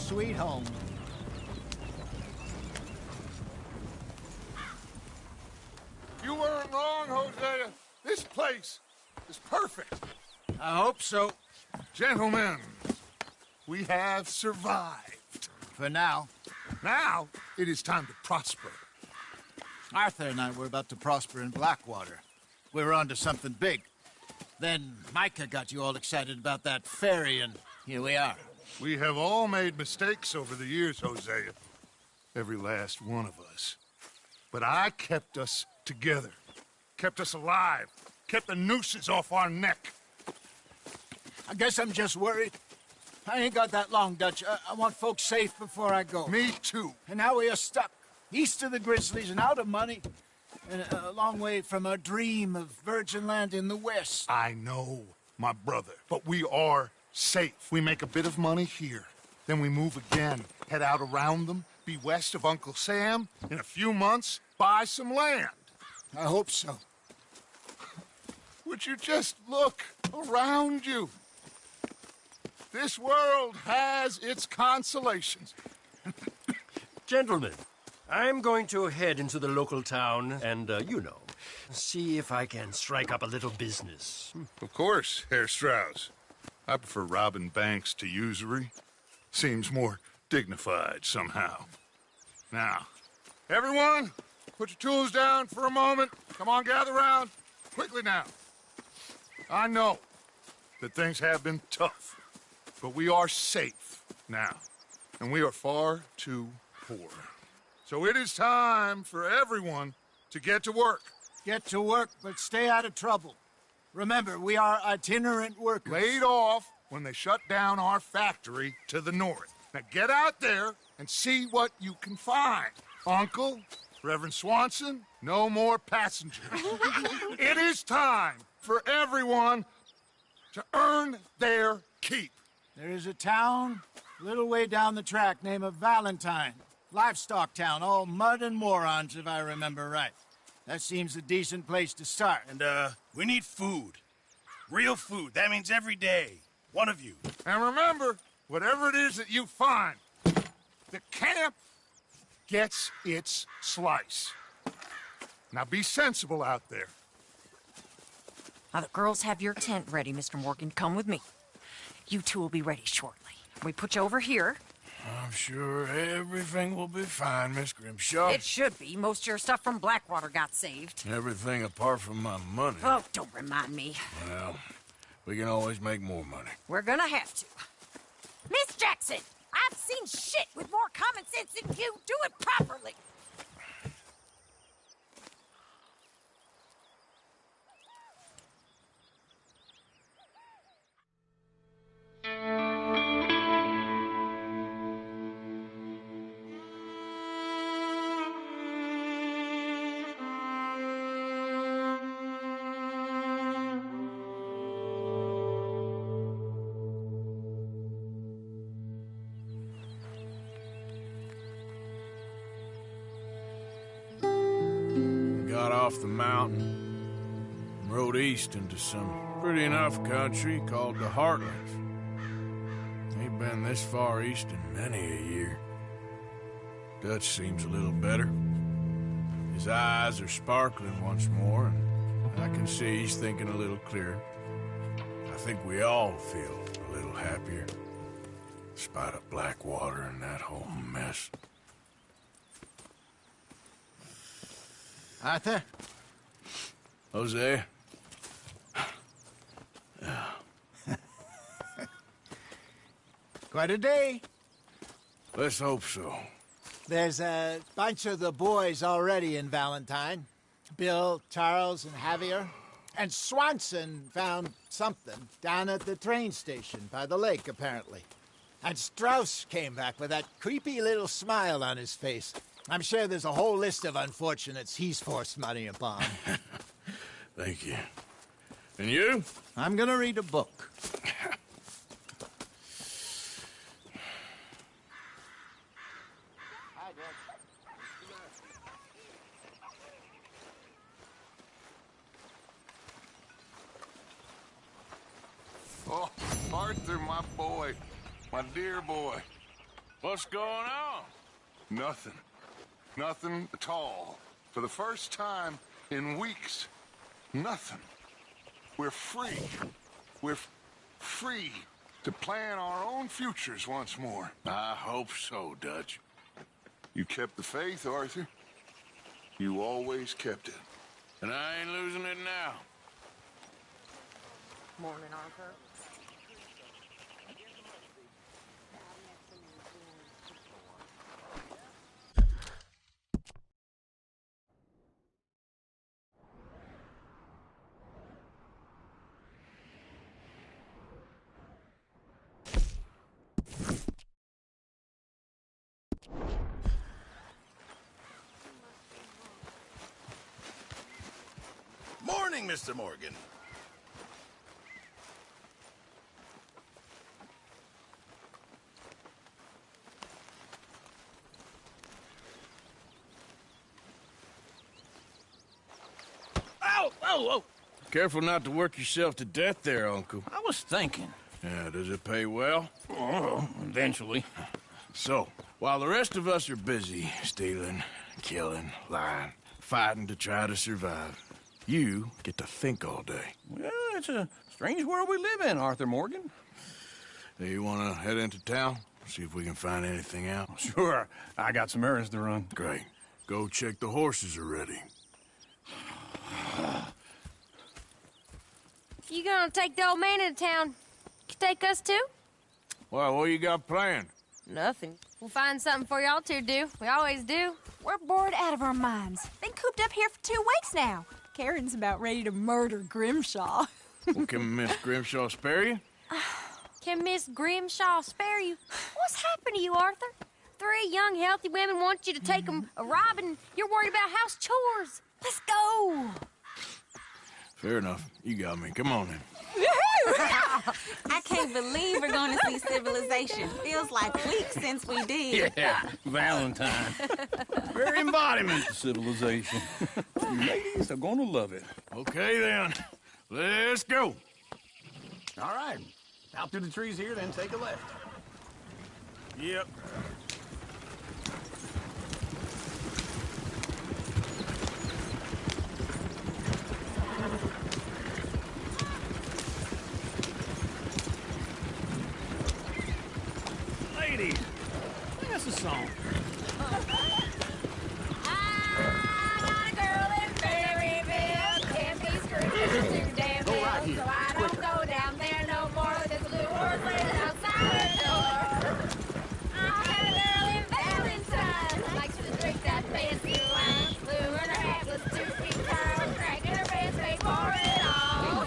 sweet home. You weren't wrong, Hosea. This place is perfect. I hope so. Gentlemen, we have survived. For now. Now, it is time to prosper. Arthur and I were about to prosper in Blackwater. We were onto something big. Then Micah got you all excited about that ferry, and here we are. We have all made mistakes over the years, Hosea. Every last one of us. But I kept us together. Kept us alive. Kept the nooses off our neck. I guess I'm just worried. I ain't got that long, Dutch. I want folks safe before I go. Me too. And now we are stuck. East of the Grizzlies and out of money. And a long way from our dream of virgin land in the west. I know, my brother. But we are safe. We make a bit of money here. Then we move again. Head out around them. Be west of Uncle Sam. In a few months, buy some land. I hope so. Would you just look around you? This world has its consolations. Gentlemen, I'm going to head into the local town and, see if I can strike up a little business. Of course, Herr Strauss. I prefer robbing banks to usury. Seems more dignified somehow. Now, everyone, put your tools down for a moment. Come on, gather round. Quickly now. I know that things have been tough, but we are safe now, and we are far too poor. So it is time for everyone to get to work. Get to work, but stay out of trouble. Remember, we are itinerant workers. Laid off when they shut down our factory to the north. Now get out there and see what you can find. Uncle, Reverend Swanson, no more passengers. It is time for everyone to earn their keep. There is a town a little way down the track named Valentine. Livestock town, all mud and morons, if I remember right. That seems a decent place to start. And, we need food. Real food. That means every day. One of you. And remember, whatever it is that you find, the camp gets its slice. Now be sensible out there. Now, the girls have your tent ready, Mr. Morgan. Come with me. You two will be ready shortly. We put you over here. I'm sure everything will be fine, Miss Grimshaw. It should be. Most of your stuff from Blackwater got saved. Everything apart from my money. Oh, don't remind me. Well, we can always make more money. We're gonna have to. Miss Jackson, I've seen shit with more common sense than you. Do it properly. Got off the mountain and rode east into some pretty enough country called the Heartlands. Ain't been this far east in many a year. Dutch seems a little better. His eyes are sparkling once more, and I can see he's thinking a little clearer. I think we all feel a little happier, in spite of Blackwater and that whole mess. Arthur? Jose? Quite a day. Let's hope so. There's a bunch of the boys already in Valentine. Bill, Charles, and Javier. And Swanson found something down at the train station by the lake, apparently. And Strauss came back with that creepy little smile on his face. I'm sure there's a whole list of unfortunates he's forced money upon. Thank you. And you? I'm gonna read a book. Oh, Arthur, my boy. My dear boy. What's going on? Nothing. Nothing at all. For the first time in weeks, nothing. We're free. We're free to plan our own futures once more. I hope so, Dutch. You kept the faith, Arthur. You always kept it. And I ain't losing it now. Morning, Arthur. Morning, Mr. Morgan. Ow! Whoa, whoa! Careful not to work yourself to death there, Uncle. I was thinking. Yeah, does it pay well? Oh, eventually. So, while the rest of us are busy stealing, killing, lying, fighting to try to survive, you get to think all day. Well, it's a strange world we live in, Arthur Morgan. Hey, you want to head into town? See if we can find anything out? Sure. I got some errands to run. Great. Go check the horses are ready. You gonna take the old man into town? You take us too? Well, what you got planned? Nothing. We'll find something for y'all to do. We always do. We're bored out of our minds. Been cooped up here for 2 weeks now. Karen's about ready to murder Grimshaw. Well, can Miss Grimshaw spare you? Can Miss Grimshaw spare you? What's happened to you, Arthur? 3 young, healthy women want you to take them a robbing. You're worried about house chores. Let's go. Fair enough. You got me. Come on then. I can't believe we're going to see civilization. Feels like weeks since we did. Yeah, Valentine. Very embodiment of civilization. You ladies are going to love it. Okay, then. Let's go. All right. Out through the trees here, then take a left. Yep. Ladies, sing us a song. Go right here. So I don't go down there no more. There's a little horse laying outside the door. I had a girl in Valentine. Likes to drink that fancy wine. Blue and her hat was 2 feet tall. Cracking her pants paid for it all.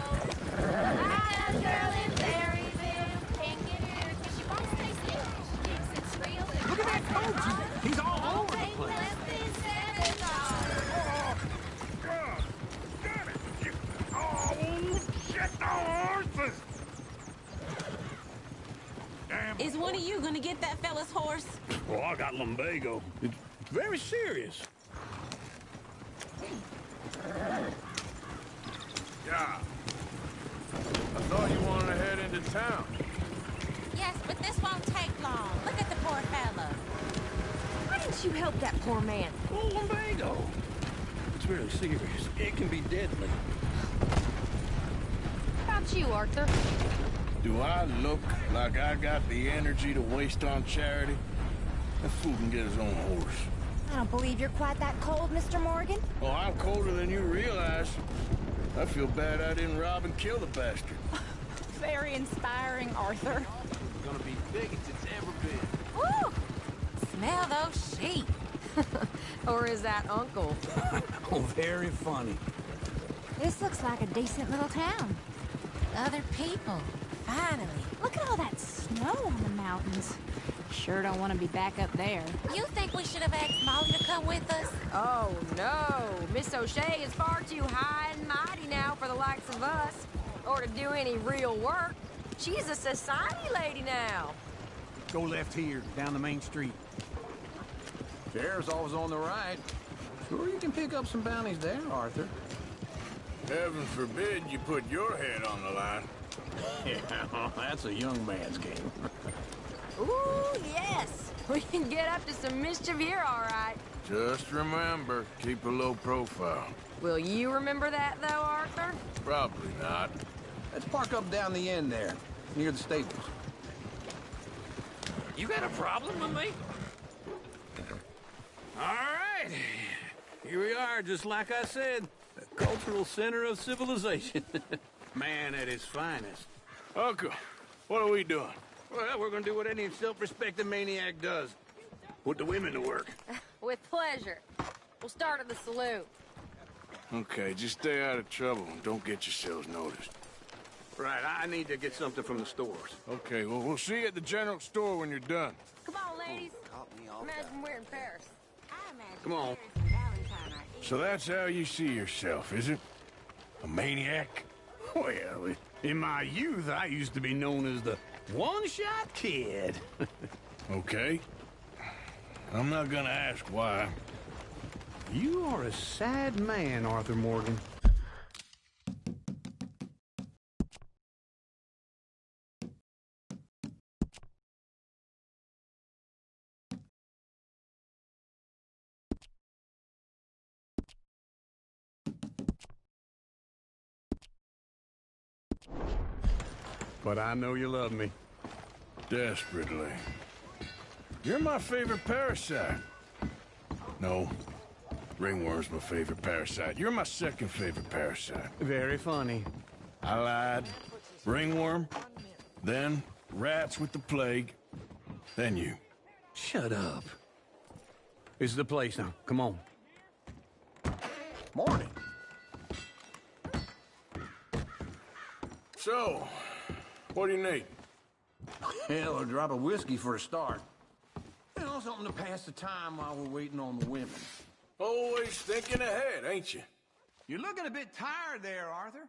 I had a girl in Berryville. Can't get here because she won't stay still. She kicks and squeals and Look at that coach. He's all over the ain't place. less than $7. Is one of you going to get that fella's horse? Well, I got lumbago. It's very serious. Yeah. I thought you wanted to head into town. Yes, but this won't take long. Look at the poor fella. Why didn't you help that poor man? Oh, lumbago. It's really serious. It can be deadly. How about you, Arthur? Do I look like I got the energy to waste on charity? That fool can get his own horse. I don't believe you're quite that cold, Mr. Morgan. Oh, I'm colder than you realize. I feel bad I didn't rob and kill the bastard. Very inspiring, Arthur. We're gonna be big as it's ever been. Woo! Smell those sheep. Or is that Uncle? Oh, very funny. This looks like a decent little town. Other people. Finally. Look at all that snow on the mountains. Sure don't want to be back up there. You think we should have asked Molly to come with us? Oh, no. Miss O'Shea is far too high and mighty now for the likes of us. Or to do any real work. She's a society lady now. Go left here, down the main street. Sheriff's always on the right. Sure you can pick up some bounties there, Arthur. Heaven forbid you put your head on the line. Yeah, that's a young man's game. Ooh, yes. We can get up to some mischief here, all right. Just remember, keep a low profile. Will you remember that, though, Arthur? Probably not. Let's park up down the end there, near the stables. You got a problem with me? All right. Here we are, just like I said. The cultural center of civilization. Man at his finest. Uncle, what are we doing? Well, we're gonna do what any self-respecting maniac does. Put the women to work. With pleasure. We'll start at the saloon. Okay, just stay out of trouble and don't get yourselves noticed. Right, I need to get something from the stores. Okay, well, we'll see you at the general store when you're done. Come on, ladies. Imagine we're in Paris. Come on. So that's how you see yourself, is it? A maniac? Well, in my youth, I used to be known as the one-shot kid. Okay. I'm not gonna ask why. You are a sad man, Arthur Morgan. But I know you love me. Desperately. You're my favorite parasite. No. Ringworm's my favorite parasite. You're my second favorite parasite. Very funny. I lied. Ringworm. Then rats with the plague. Then you. Shut up. This is the place now. Come on. Morning. So, what do you need? Hell, a drop of whiskey for a start. You know, something to pass the time while we're waiting on the women. Always thinking ahead, ain't you? You're looking a bit tired there, Arthur.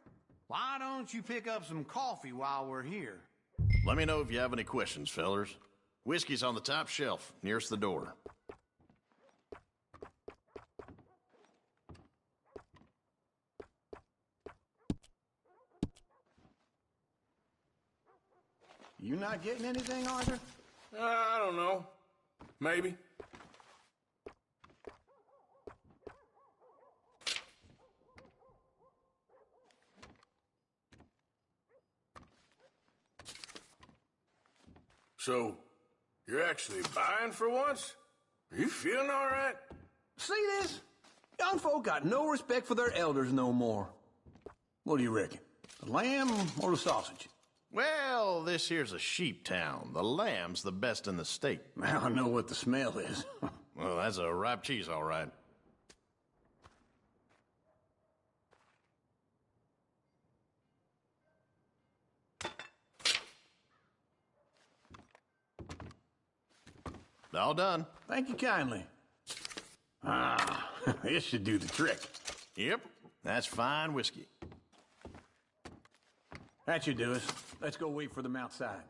Why don't you pick up some coffee while we're here? Let me know if you have any questions, fellers. Whiskey's on the top shelf, nearest the door. You not getting anything, Arthur? I don't know. Maybe. So, you're actually buying for once? Are you feeling all right? See this? Young folk got no respect for their elders no more. What do you reckon? The lamb or the sausage? Well, this here's a sheep town. The lamb's the best in the state. I know what the smell is. Well, that's a ripe cheese, all right. All done. Thank you kindly. Ah, this should do the trick. Yep, that's fine whiskey. That should do us. Let's go wait for them outside.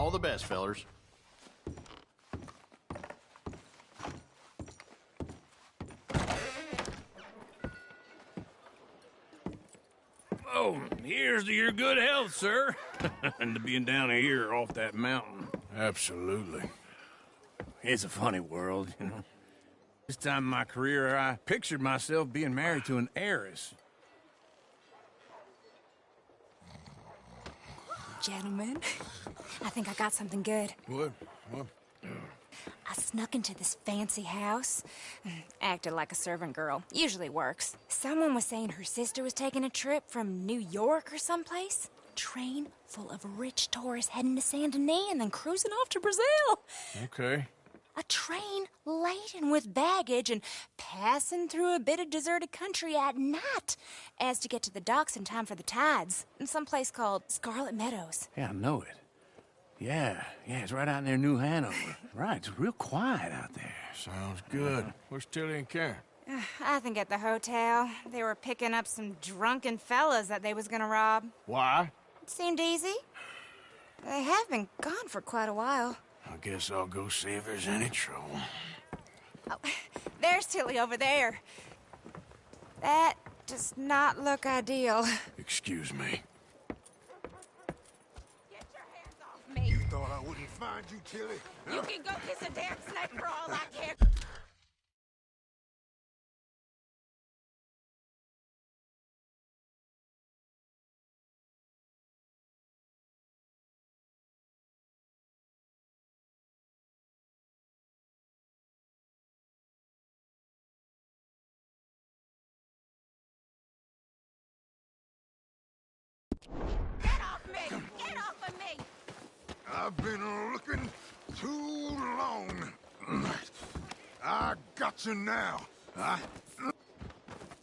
All the best, fellers. Oh, here's to your good health, sir. And to being down here off that mountain. Absolutely. It's a funny world, you know. This time in my career, I pictured myself being married to an heiress. Gentlemen, I think I got something good. What? I snuck into this fancy house. Acted like a servant girl. Usually works. Someone was saying her sister was taking a trip from New York or someplace. Train full of rich tourists heading to Saint Denis and then cruising off to Brazil. Okay. A train laden with baggage and passing through a bit of deserted country at night as to get to the docks in time for the tides in some place called Scarlet Meadows. Yeah, I know it. Yeah, it's right out near New Hanover. Right, it's real quiet out there. Sounds good. Where's Tilly and Karen? I think at the hotel. They were picking up some drunken fellas that they was gonna rob. Why? It seemed easy. They have been gone for quite a while. I guess I'll go see if there's any trouble. Oh, there's Tilly over there. That does not look ideal. Excuse me. Me. You thought I wouldn't find you, Tilly? You can go kiss a damn snake for all I care. Get off me! Get off of me! I've been looking too long. I got you now.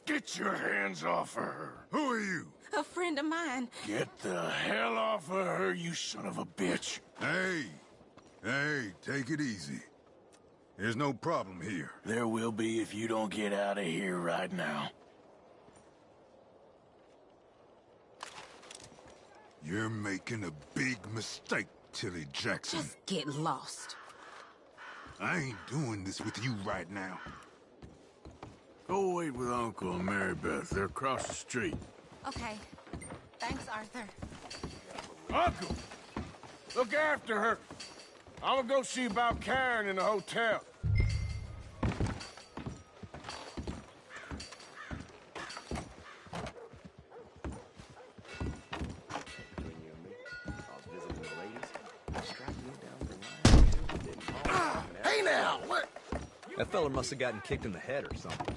Get your hands off of her. Who are you? A friend of mine. Get the hell off of her, you son of a bitch. Hey, take it easy. There's no problem here. There will be if you don't get out of here right now. You're making a big mistake, Tilly Jackson. Just get lost. I ain't doing this with you right now. Go wait with Uncle and Mary Beth. They're across the street. Okay. Thanks, Arthur. Uncle! Look after her. I'm gonna go see about Karen in the hotel. Hey now, what? That fella must have gotten kicked in the head or something.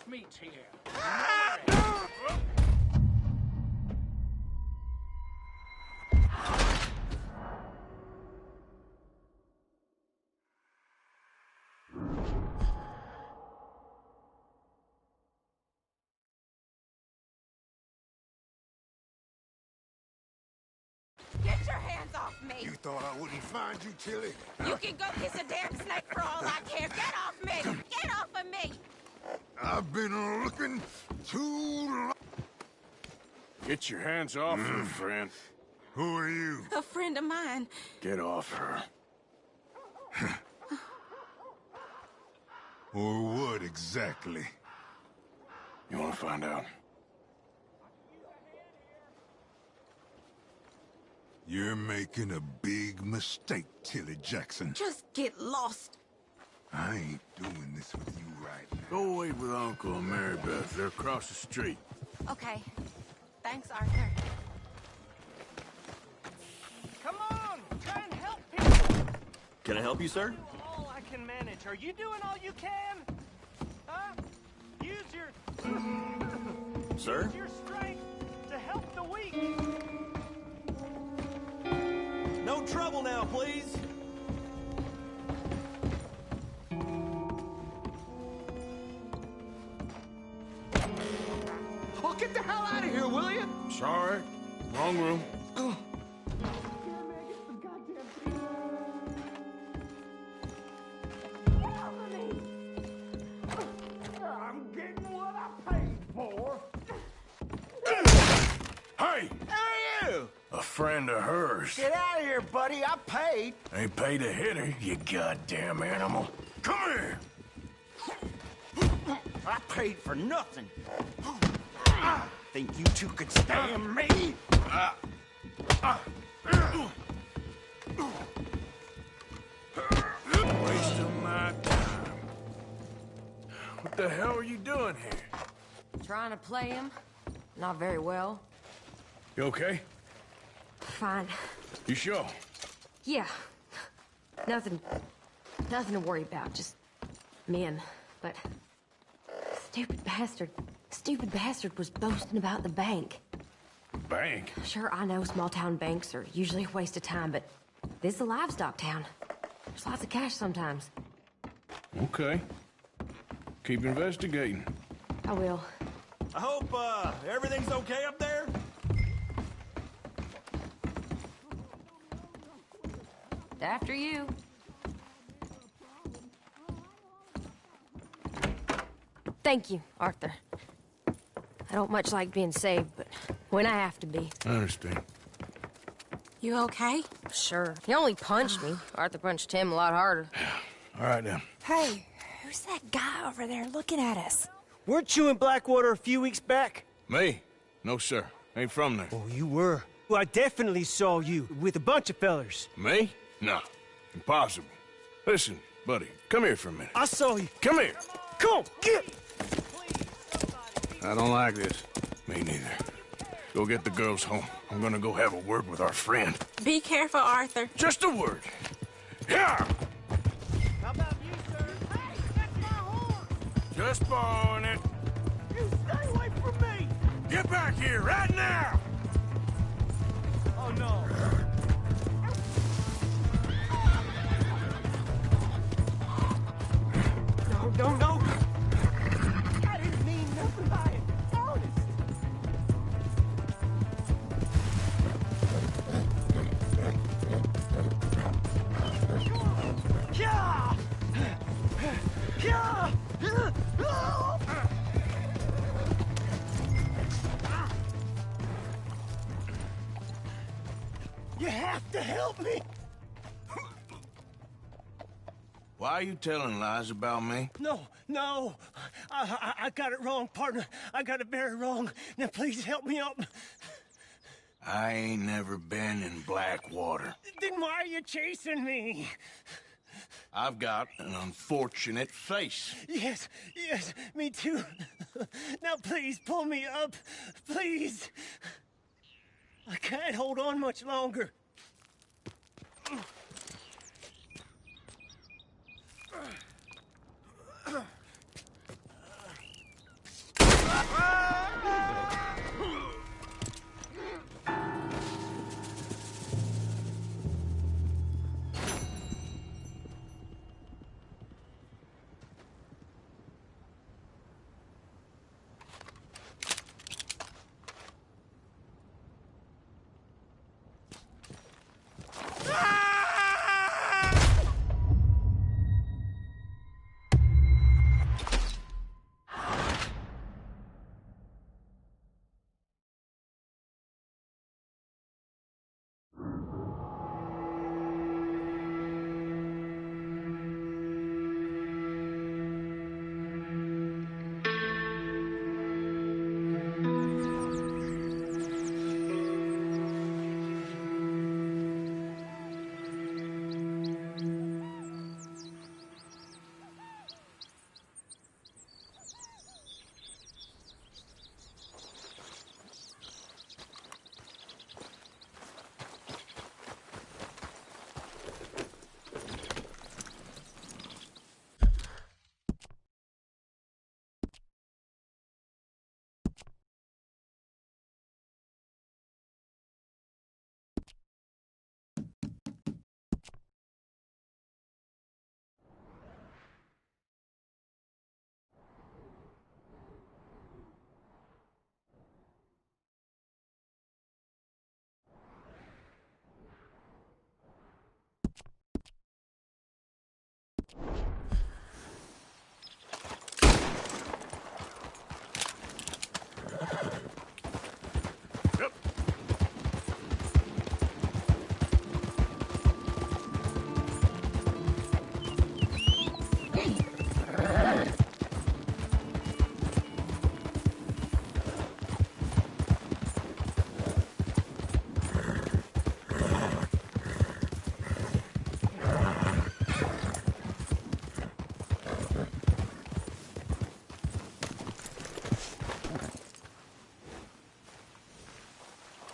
Meets here. Get your hands off me! You thought I wouldn't find you, Tilly? You can go kiss a damn snake for all I care. Get off me! Get off of me! I've been looking too long. Get your hands off her, friend. Who are you? A friend of mine. Get off her. Or what exactly? You want to find out? You're making a big mistake, Tilly Jackson. Just get lost. I ain't doing this with you right now. Go away with Uncle and Mary Beth. They're across the street. Okay. Thanks, Arthur. Come on, try and help people. Can I help you, sir? All I can manage. Are you doing all you can? Huh? Use your... Sir? Use your strength to help the weak. No trouble now, please. Oh, get the hell out of here, will you? Sorry. Wrong room. Oh. I'm getting what I paid for. Hey! Who are you? A friend of hers. Get out of here, buddy. I paid. Ain't paid to hit her, you goddamn animal. Come here! I paid for nothing. Think you two could stand me? Wasting my time. What the hell are you doing here? Trying to play him. Not very well. You okay? Fine. You sure? Yeah. Nothing to worry about. Just men. But stupid bastard was boasting about the bank. Bank? Sure, I know small town banks are usually a waste of time, but this is a livestock town. There's lots of cash sometimes. Okay. Keep investigating. I will. I hope, everything's okay up there? After you. Thank you, Arthur. I don't much like being saved, but when I have to be. I understand. You okay? Sure. He only punched me. Arthur punched him a lot harder. All right, then. Hey, who's that guy over there looking at us? Weren't you in Blackwater a few weeks back? Me? No, sir. Ain't from there. Oh, you were. Well, I definitely saw you with a bunch of fellers. Me? No. Impossible. Listen, buddy, come here for a minute. I saw you. Come here. Come on, get! I don't like this. Me neither. Go get the girls home. I'm gonna go have a word with our friend. Be careful, Arthur. Just a word. Yeah! How about you, sir? Hey, that's my horse! Just borrowing it. You stay away from me! Get back here right now! Oh, no. No. I didn't mean nothing by it. Honest. Yeah! Yeah! You have to help me! Why are you telling lies about me? No. I got it wrong, partner. I got it very wrong. Now, please help me up. I ain't never been in Blackwater. Then why are you chasing me? I've got an unfortunate face. Yes, me too. Now, please, pull me up. Please. I can't hold on much longer.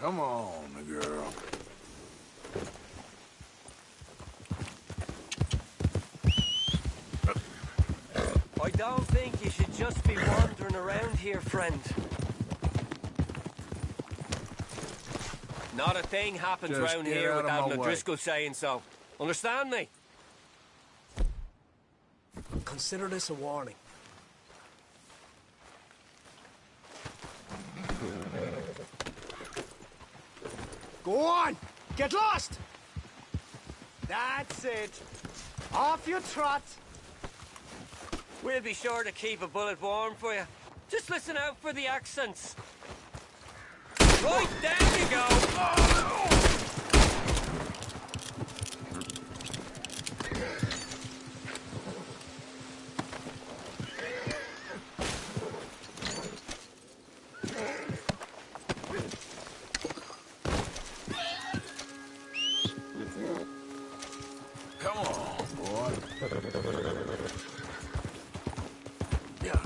Come on, girl. I don't think you should just be wandering around here, friend. Not a thing happens Just round get here out of without my an way. O'Driscoll saying so. Understand me? Consider this a warning. Go on! Get lost! That's it. Off you trot. We'll be sure to keep a bullet warm for you. Just listen out for the accents. Right, there you go! Come on, boy. Yeah.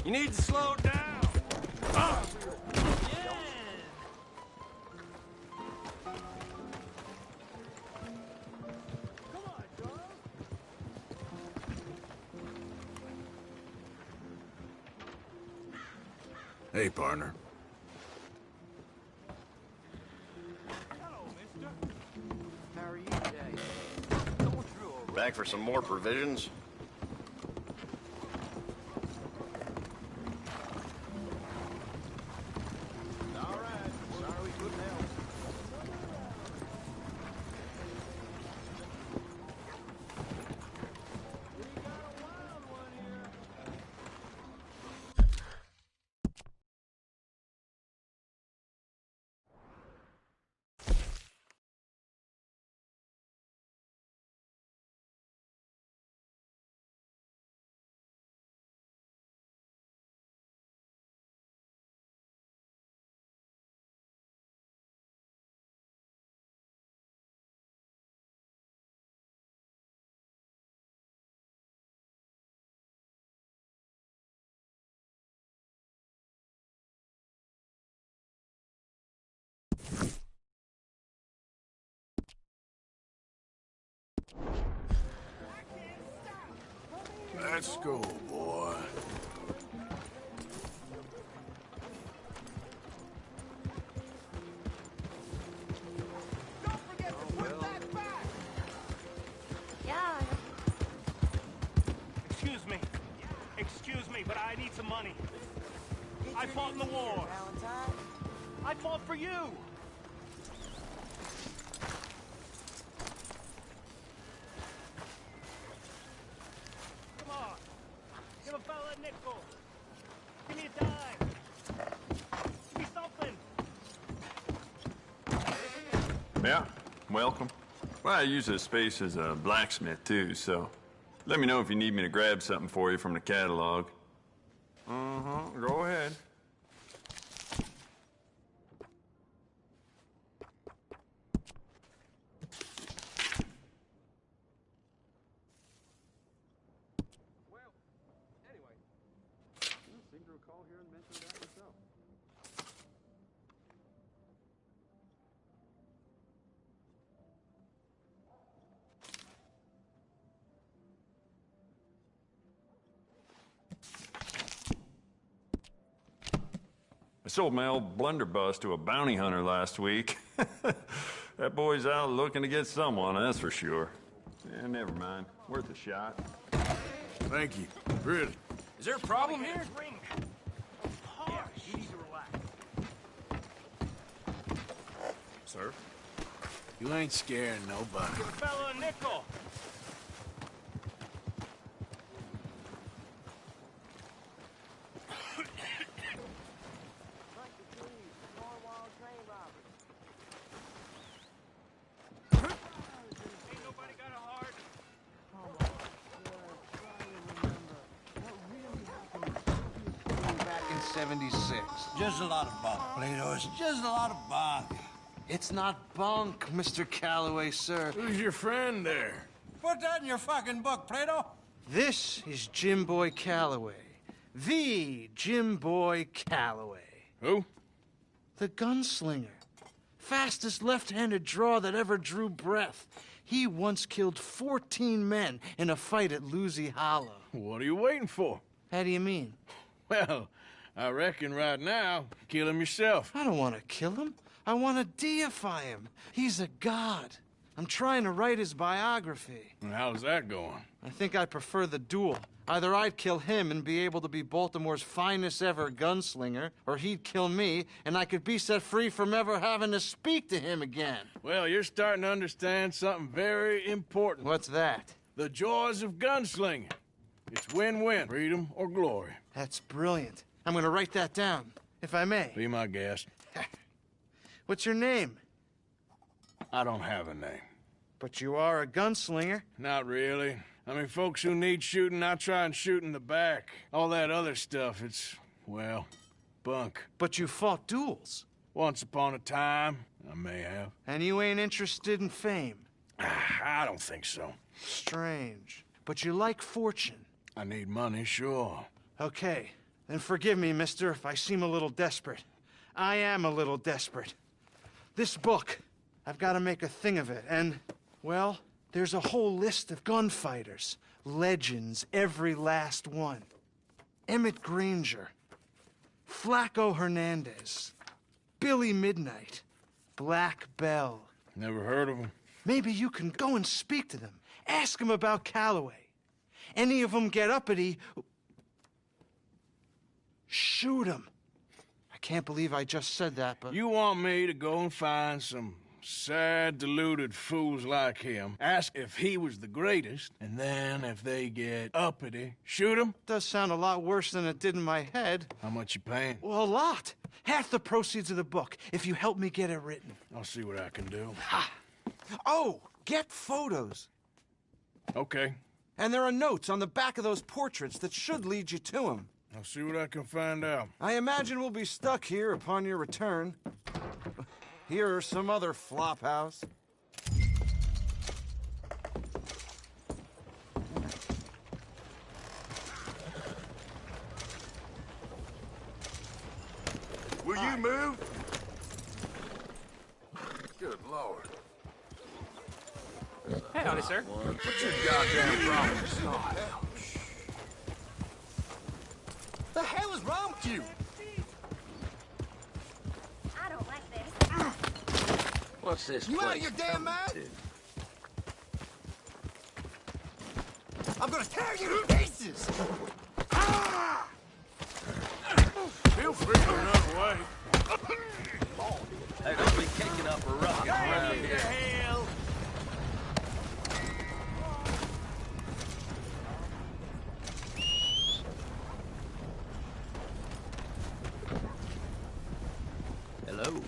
You need to slow down. Hey, partner. How are you today? Back for some more provisions? Let's go, boy. Yeah. Excuse me, but I need some money. I fought in the war. I fought for you. Come on. Give a fella a nickel. Give me a dime. Give me something. Yeah, welcome. Well, I use this space as a blacksmith, too, so let me know if you need me to grab something for you from the catalog. Go ahead. Seem to recall hearing mention of that myself. I sold my old blunderbuss to a bounty hunter last week. That boy's out looking to get someone, that's for sure. Yeah, never mind. Worth a shot. Thank you. Really. Is there a problem here? Yeah, you need to relax. Sir? You ain't scaring nobody. Give a fella a nickel. 76. Just a lot of bunk, Plato. It's just a lot of bunk. It's not bunk, Mr. Calloway, sir. Who's your friend there? Put that in your fucking book, Plato. This is Jim Boy Calloway. The Jim Boy Calloway. Who? The gunslinger. Fastest left-handed draw that ever drew breath. He once killed 14 men in a fight at Lucy Hollow. What are you waiting for? How do you mean? Well, I reckon right now, kill him yourself. I don't want to kill him. I want to deify him. He's a god. I'm trying to write his biography. And how's that going? I think I prefer the duel. Either I'd kill him and be able to be Baltimore's finest ever gunslinger, or he'd kill me and I could be set free from ever having to speak to him again. Well, you're starting to understand something very important. What's that? The joys of gunslinging. It's win-win, freedom or glory. That's brilliant. I'm going to write that down, if I may. Be my guest. What's your name? I don't have a name. But you are a gunslinger. Not really. I mean, folks who need shooting, I try and shoot in the back. All that other stuff, it's, well, bunk. But you fought duels. Once upon a time, I may have. And you ain't interested in fame. I don't think so. Strange. But you like fortune. I need money, sure. Okay. Then forgive me, mister, if I seem a little desperate. I am a little desperate. This book, I've got to make a thing of it, and, well, there's a whole list of gunfighters. Legends, every last one. Emmett Granger. Flaco Hernandez. Billy Midnight. Black Bell. Never heard of them. Maybe you can go and speak to them. Ask them about Calloway. Any of them get uppity, shoot them. I can't believe I just said that, but... You want me to go and find some sad, deluded fools like him, ask if he was the greatest, and then if they get uppity, shoot him? Does sound a lot worse than it did in my head. How much you paying? Well, a lot. Half the proceeds of the book, if you help me get it written. I'll see what I can do. Ha! Oh, get photos. Okay. And there are notes on the back of those portraits that should lead you to him. I'll see what I can find out. I imagine we'll be stuck here upon your return. Here or some other flop house. Will you move? Good Lord. Hey, howdy, sir. What's your goddamn problem? The hell is wrong with you? I don't like this. What's this You place? out of your damn mind? I'm gonna tear you to pieces! Feel free to run away. Hey, don't be kicking up a ruckus around here. Hell! Hello.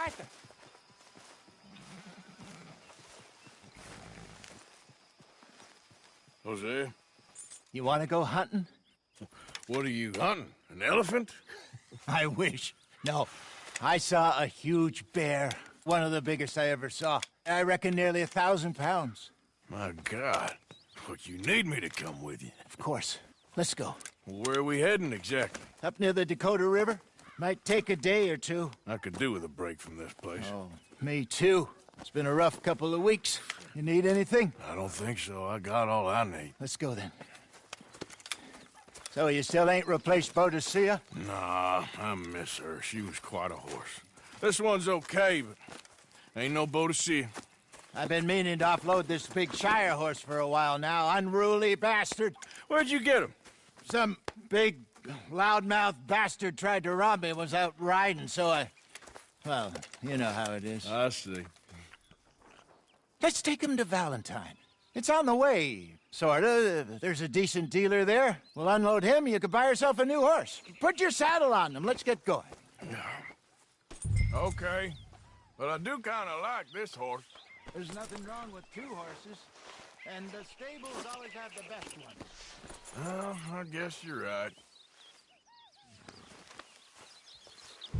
Arthur! Jose? You want to go hunting? What are you hunting? An elephant? I wish. No. I saw a huge bear. One of the biggest I ever saw. I reckon nearly 1,000 pounds. My God. Look, you need me to come with you. Of course. Let's go. Where are we heading exactly? Up near the Dakota River. Might take a day or two. I could do with a break from this place. Oh, me too. It's been a rough couple of weeks. You need anything? I don't think so. I got all I need. Let's go then. So you still ain't replaced Boadicea? Nah, I miss her. She was quite a horse. This one's okay, but ain't no Boadicea. I've been meaning to offload this big Shire horse for a while now. Unruly bastard. Where'd you get him? Some big, loudmouth bastard tried to rob me and was out riding, so I... Well, you know how it is. I see. Let's take him to Valentine. It's on the way, sorta. There's a decent dealer there. We'll unload him, you could buy yourself a new horse. Put your saddle on him, let's get going. Okay, but I do kind of like this horse. There's nothing wrong with two horses, and the stables always have the best ones. Well, I guess you're right.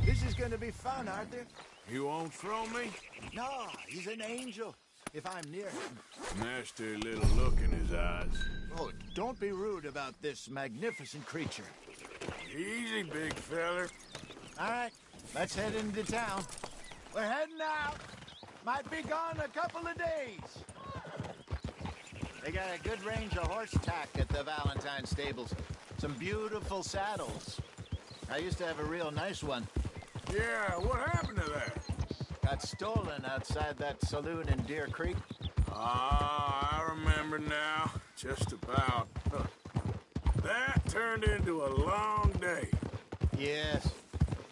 This is gonna be fun, Arthur. You won't throw me? No, he's an angel, if I'm near him. Nasty little look in his eyes. Oh, don't be rude about this magnificent creature. Easy, big feller. All right, let's head into town. We're heading out. Might be gone a couple of days. They got a good range of horse tack at the Valentine stables. Some beautiful saddles. I used to have a real nice one. Yeah, what happened to that? Got stolen outside that saloon in Deer Creek. Ah, I remember now. Just about. That turned into a long day. Yes.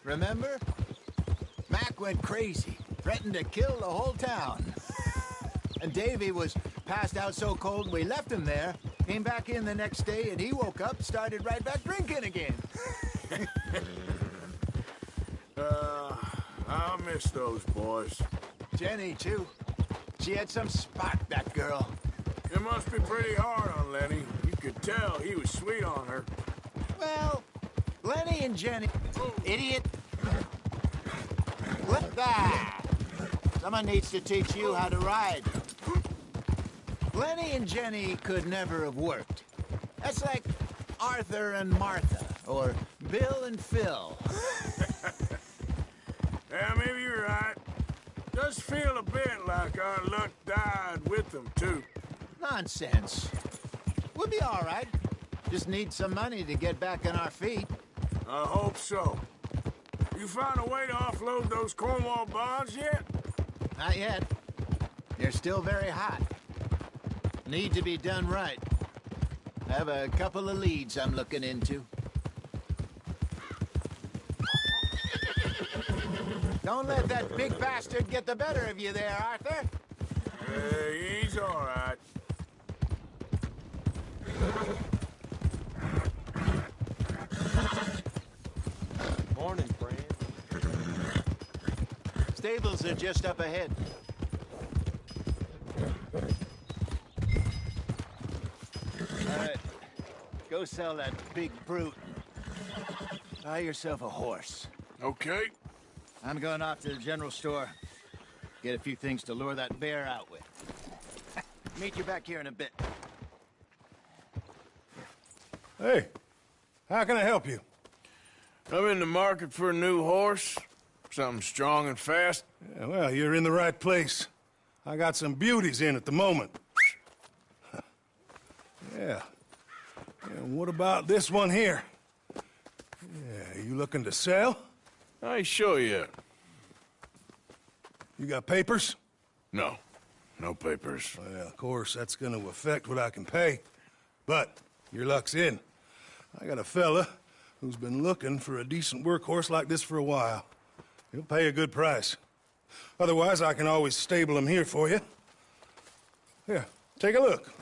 Remember? Mac went crazy. Threatened to kill the whole town. And Davy was passed out so cold we left him there. Came back in the next day and he woke up, started right back drinking again. I miss those boys. Jenny, too. She had some spot, that girl. It must be pretty hard on Lenny. You could tell he was sweet on her. Well, Lenny and Jenny... Idiot! What that? Someone needs to teach you how to ride. Lenny and Jenny could never have worked. That's like Arthur and Martha, or Bill and Phil. Yeah, maybe you're right. Does feel a bit like our luck died with them, too. Nonsense. We'll be all right. Just need some money to get back on our feet. I hope so. You found a way to offload those Cornwall bonds yet? Not yet. They're still very hot. Need to be done right. I have a couple of leads I'm looking into. Don't let that big bastard get the better of you there, Arthur. Hey, he's all right. Morning, friend. Stables are just up ahead. All right. Go sell that big brute. Buy yourself a horse. Okay. I'm going off to the general store. Get a few things to lure that bear out with. Meet you back here in a bit. Hey, how can I help you? I'm in the market for a new horse. Something strong and fast. Yeah, well, you're in the right place. I got some beauties in at the moment. Yeah. And what about this one here? Yeah, you looking to sell? I ain't sure yet. You got papers? No. No papers. Well, of course, that's gonna affect what I can pay. But your luck's in. I got a fella who's been looking for a decent workhorse like this for a while. He'll pay a good price. Otherwise, I can always stable him here for you. Here, take a look.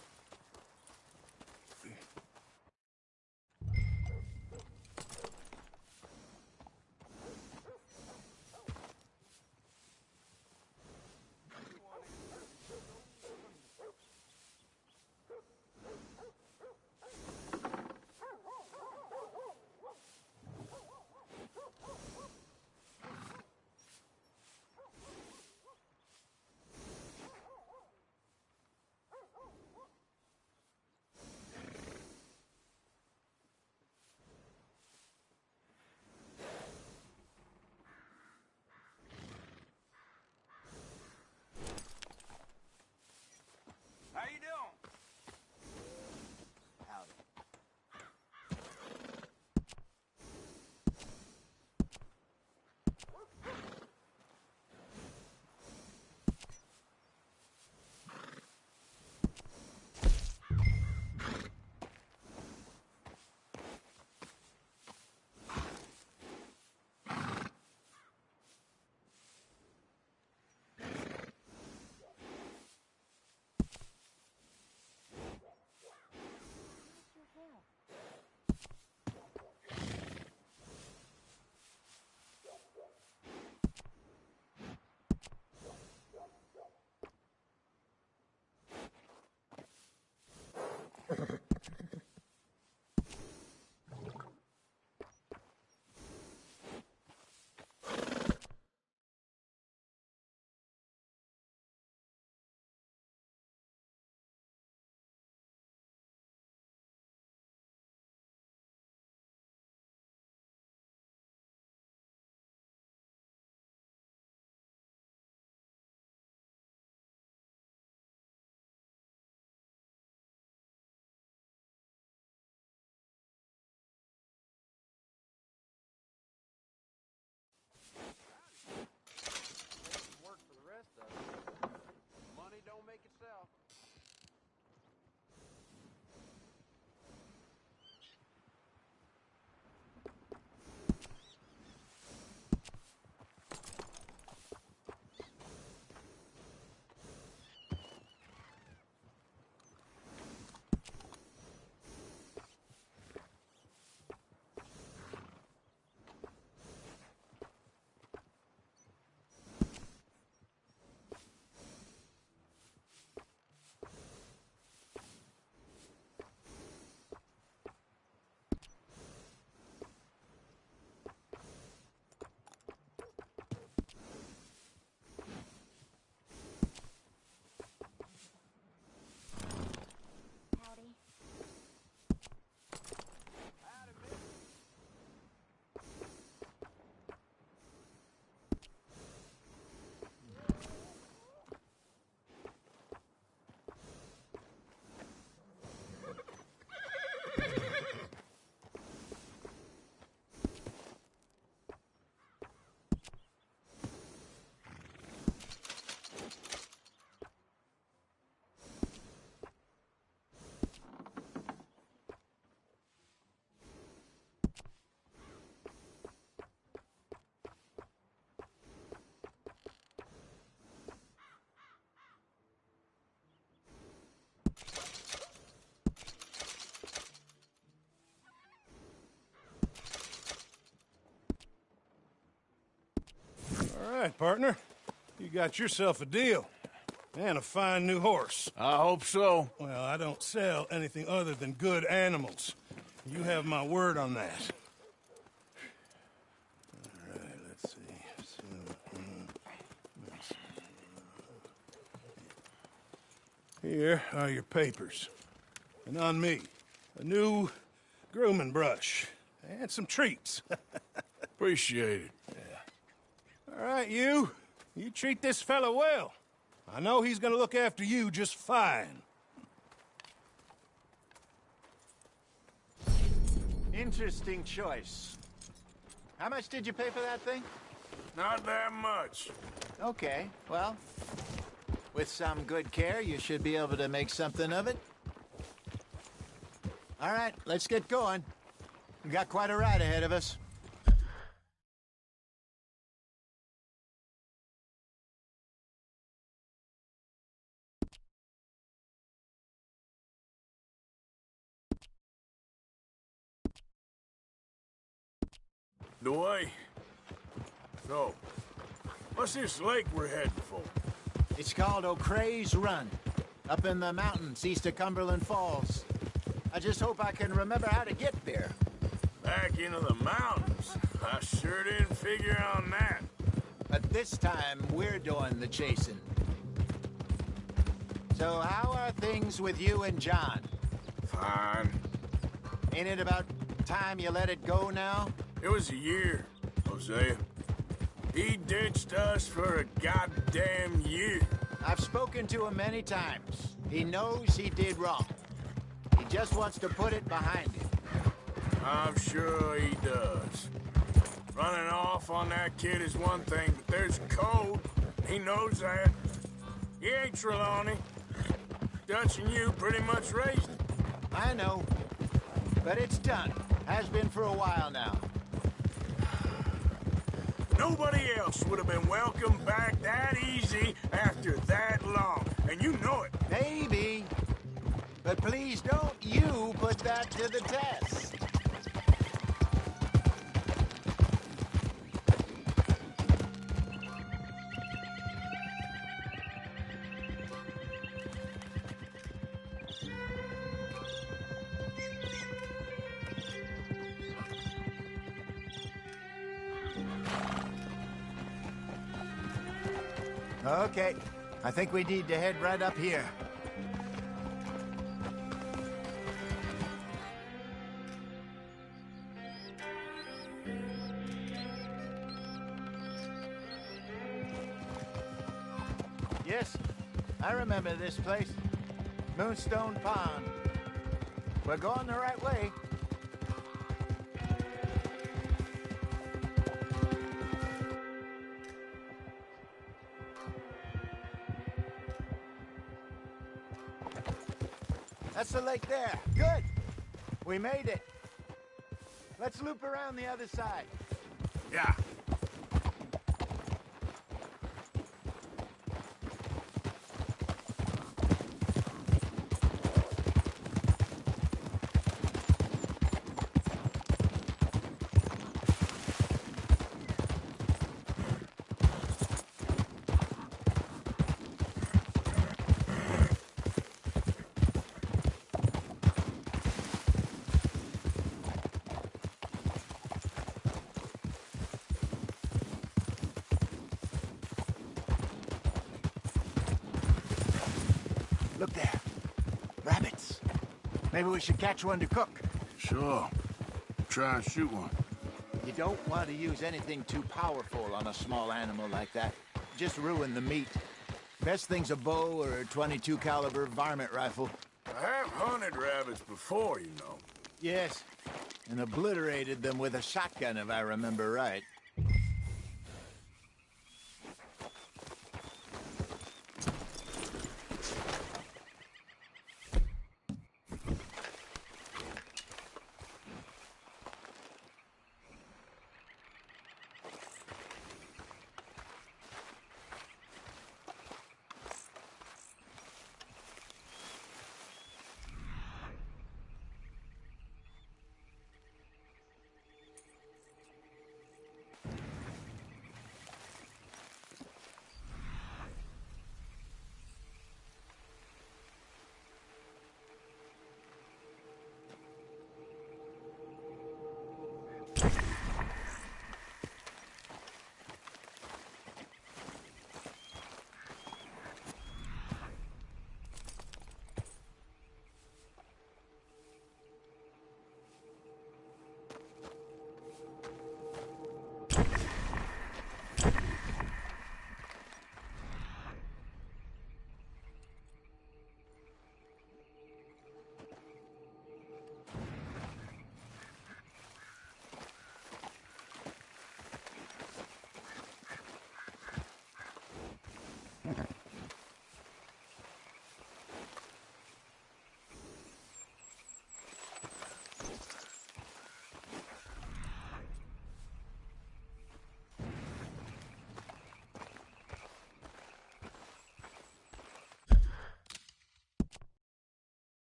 right, partner. You got yourself a deal. And a fine new horse. I hope so. Well, I don't sell anything other than good animals. You have my word on that. All right, let's see. Here are your papers. And on me, a new grooming brush. And some treats. Appreciate it. Yeah. All right, you. You treat this fella well. I know he's gonna look after you just fine. Interesting choice. How much did you pay for that thing? Not that much. Okay, well, with some good care, you should be able to make something of it. All right, let's get going. We've got quite a ride ahead of us. Dway. So, what's this lake we're heading for? It's called O'Creagh's Run, up in the mountains east of Cumberland Falls. I just hope I can remember how to get there. Back into the mountains? I sure didn't figure on that. But this time, we're doing the chasing. So how are things with you and John? Fine. Ain't it about time you let it go now? It was a year, Hosea. He ditched us for a goddamn year. I've spoken to him many times. He knows he did wrong. He just wants to put it behind him. I'm sure he does. Running off on that kid is one thing, but there's code. He knows that. He ain't Trelawney. Dutch and you pretty much raised him. I know. But it's done. Has been for a while now. Nobody else would have been welcomed back that easy after that long. And you know it. Maybe. But please don't you put that to the test. Okay, I think we need to head right up here. Yes, I remember this place. Moonstone Pond. We're going the right way. That's the lake there. Good. We made it. Let's loop around the other side. Yeah. Look there. Rabbits. Maybe we should catch one to cook. Sure. Try and shoot one. You don't want to use anything too powerful on a small animal like that. Just ruin the meat. Best thing's a bow or a .22 caliber varmint rifle. I have hunted rabbits before, you know. Yes, and obliterated them with a shotgun, if I remember right.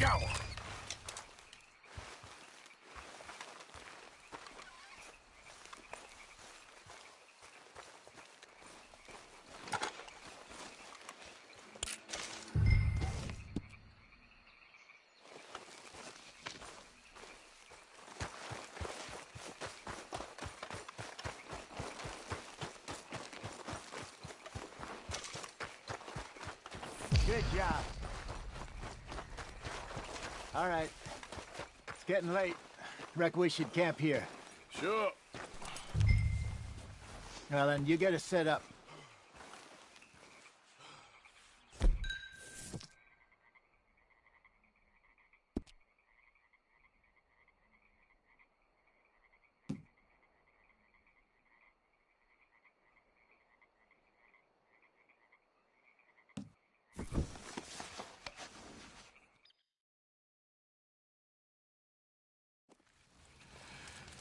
Go! Good job. All right. It's getting late. Reckon we should camp here. Sure. Well, then, you get us set up.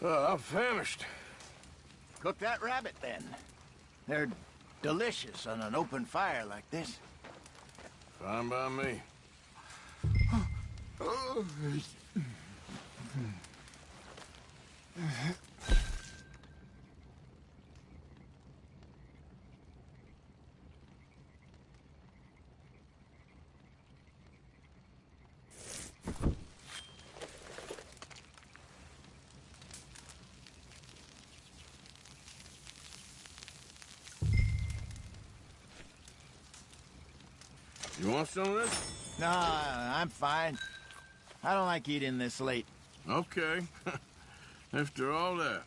I'm famished. Cook that rabbit, then. They're delicious on an open fire like this. Fine by me. You want some of this? No, I'm fine. I don't like eating this late. Okay. After all that.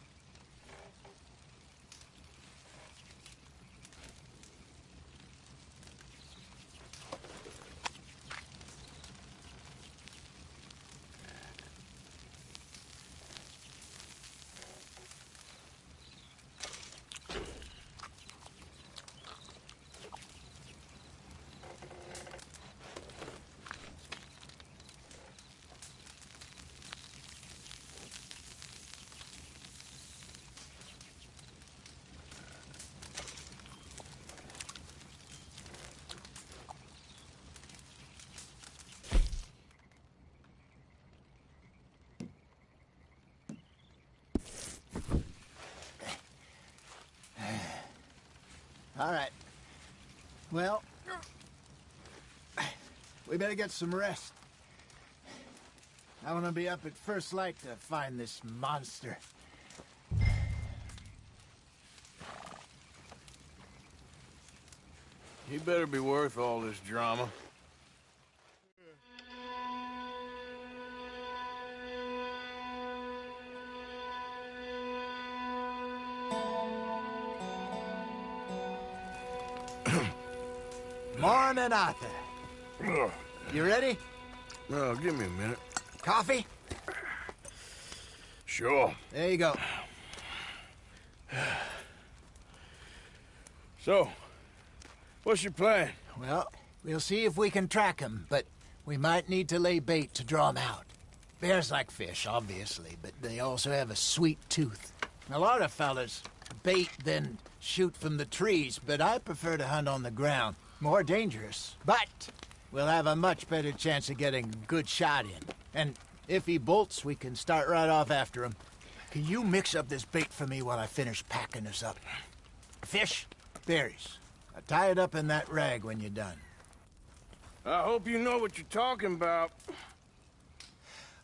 All right. Well, we better get some rest. I want to be up at first light to find this monster. He better be worth all this drama. Morning, Arthur. You ready? No, give me a minute. Coffee? Sure. There you go. So, what's your plan? Well, we'll see if we can track him, but we might need to lay bait to draw him out. Bears like fish, obviously, but they also have a sweet tooth. A lot of fellas bait, then shoot from the trees, but I prefer to hunt on the ground. More dangerous, but we'll have a much better chance of getting a good shot in. And if he bolts, we can start right off after him. Can you mix up this bait for me while I finish packing this up? Fish, berries. Tie it up in that rag when you're done. I hope you know what you're talking about.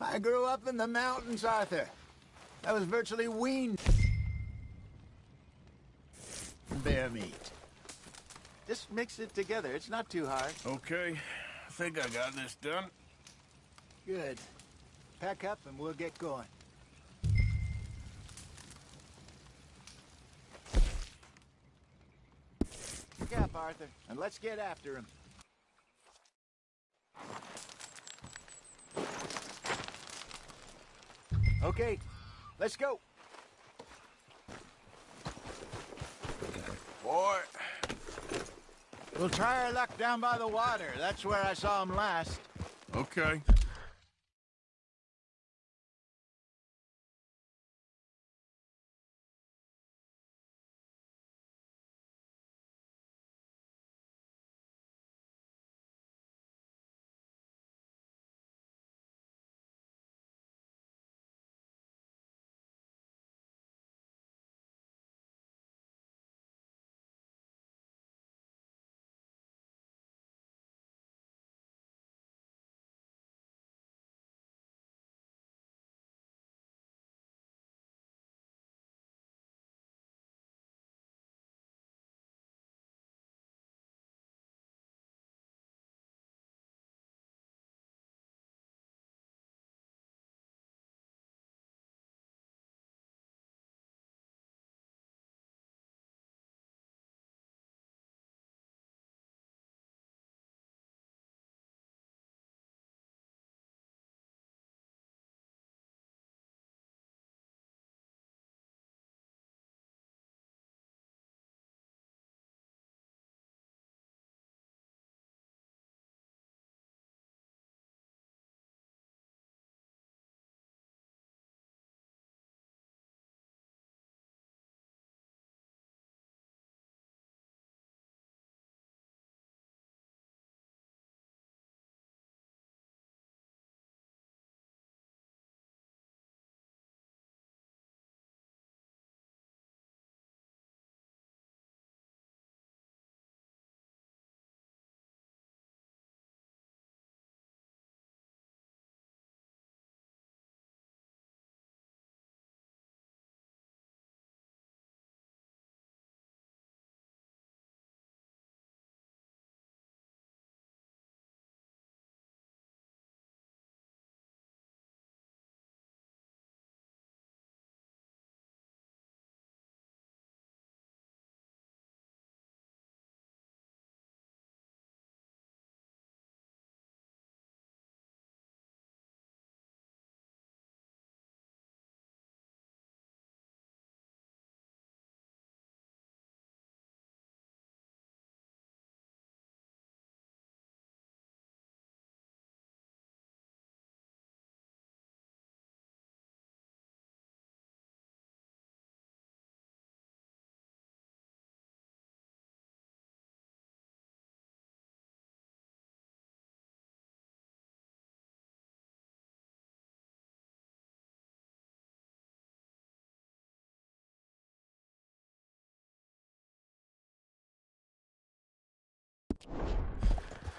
I grew up in the mountains, Arthur. I was virtually weaned on bear meat. Just mix it together. It's not too hard. Okay. I think I got this done. Good. Pack up and we'll get going. Pick up, Arthur, and let's get after him. Okay, let's go. Boy. We'll try our luck down by the water. That's where I saw him last. Okay.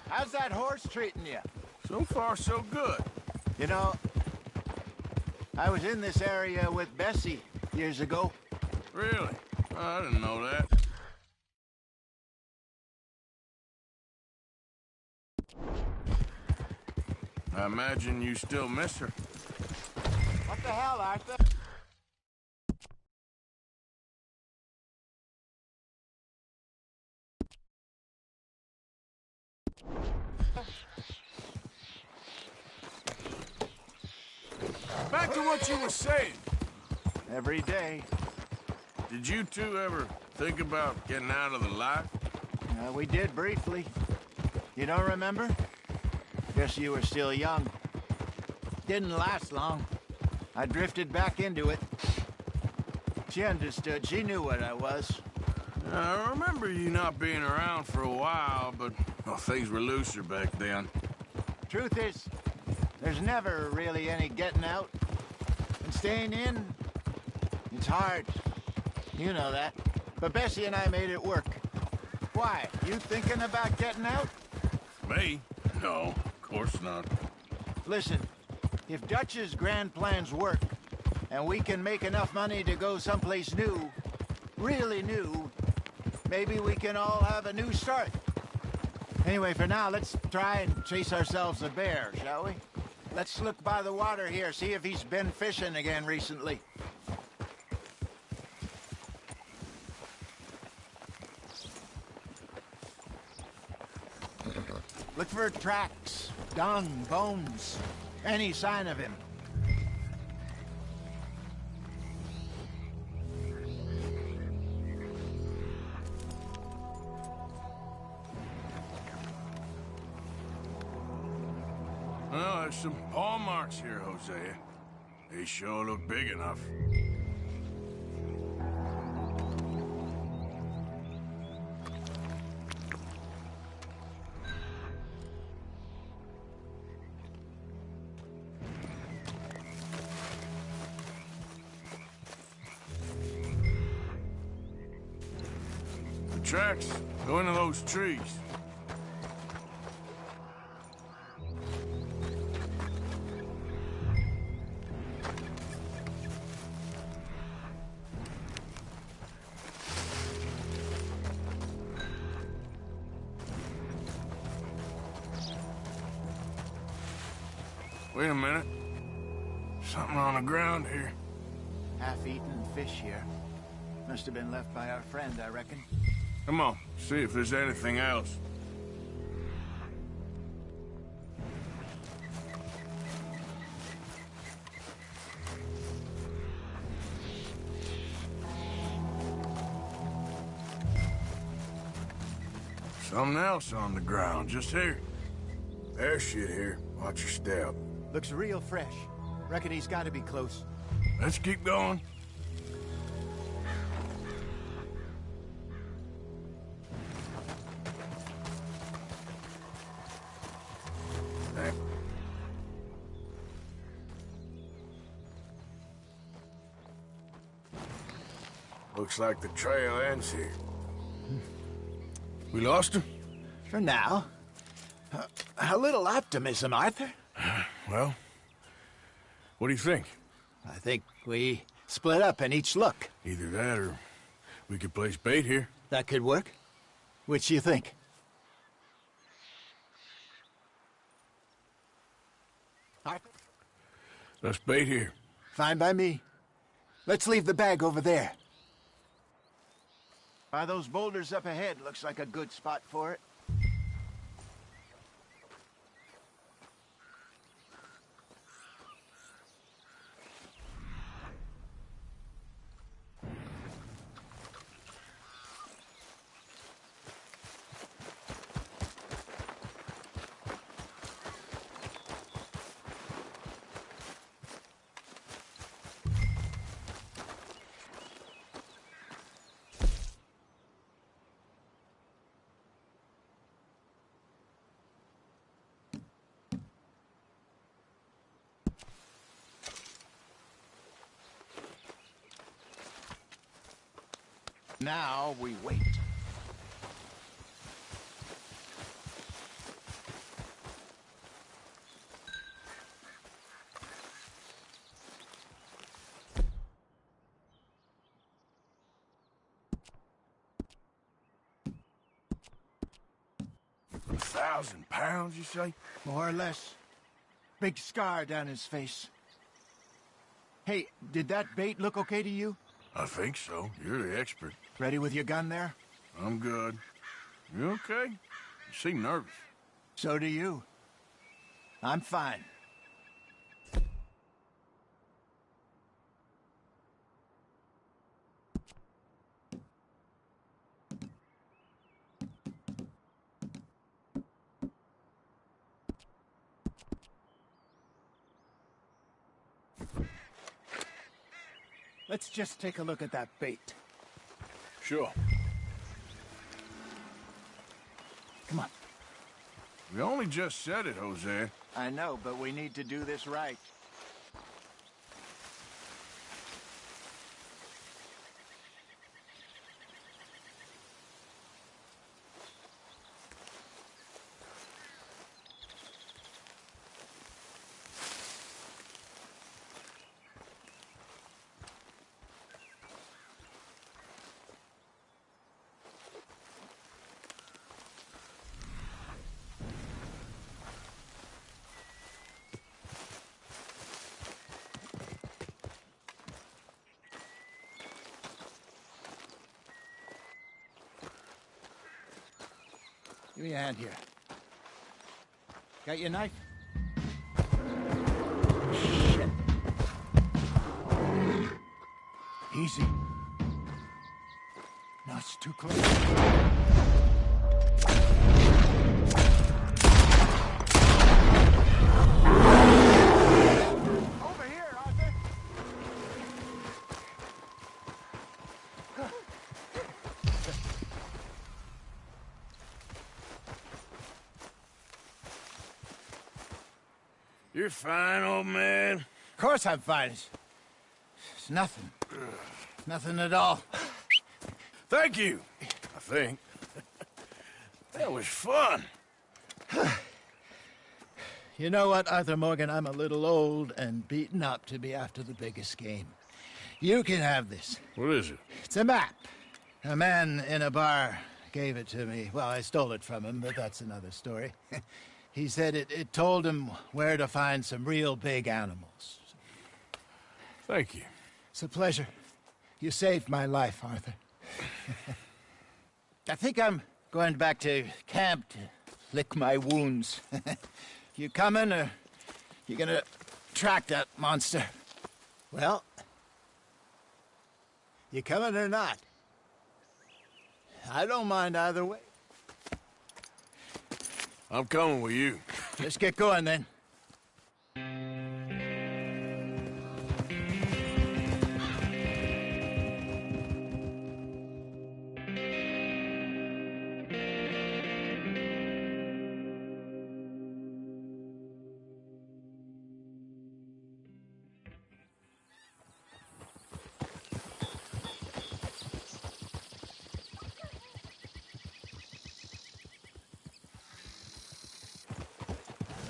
How's that horse treating you? So far, so good. You know, I was in this area with Bessie years ago. Really? I didn't know that. I imagine you still miss her. What the hell, Arthur? Back to what you were saying. Every day. Did you two ever think about getting out of the life? We did briefly. You don't remember? Guess you were still young. Didn't last long. I drifted back into it. She understood. She knew what I was. I remember you not being around for a while, but well, things were looser back then. Truth is, there's never really any getting out. And staying in, it's hard. You know that. But Bessie and I made it work. Why? You thinking about getting out? Me? No, of course not. Listen, if Dutch's grand plans work, and we can make enough money to go someplace new, really new, maybe we can all have a new start. Anyway, for now, let's try and chase ourselves a bear, shall we? Let's look by the water here, see if he's been fishing again recently. Look for tracks, dung, bones, any sign of him. Well, there's some paw marks here, Hosea. They sure look big enough. The tracks go into those trees. Wait a minute. Something on the ground here. Half-eaten fish here. Must have been left by our friend, I reckon. Come on, see if there's anything else. Something else on the ground, just here. There's shit here. Watch your step. Looks real fresh. Reckon he's got to be close. Let's keep going. Looks like the trail ends here. We lost him? For now. A little optimism, Arthur. Well, what do you think? I think we split up and each look. Either that or we could place bait here. That could work. Which you think? Arthur? Let's bait here. Fine by me. Let's leave the bag over there. By those boulders up ahead, looks like a good spot for it. Now we wait. 1,000 pounds, you say? More or less. Big scar down his face. Hey, did that bait look okay to you? I think so. You're the expert. Ready with your gun there? I'm good. You okay? You seem nervous. So do you. I'm fine. Let's just take a look at that bait. Sure. Come on. We only just said it, Jose. I know, but we need to do this right. Give me a hand here. Got your knife? Shit. Easy. No, it's too close. Over here, Arthur. You're fine, old man. Of course I'm fine. It's nothing. Nothing at all. Thank you, I think. That was fun. You know what, Arthur Morgan? I'm a little old and beaten up to be after the biggest game. You can have this. What is it? It's a map. A man in a bar gave it to me. Well, I stole it from him, but that's another story. He said it told him where to find some real big animals. Thank you. It's a pleasure. You saved my life, Arthur. I think I'm going back to camp to lick my wounds. You coming, or you gonna track that monster? Well, you coming or not? I don't mind either way. I'm coming with you. Let's get going, then.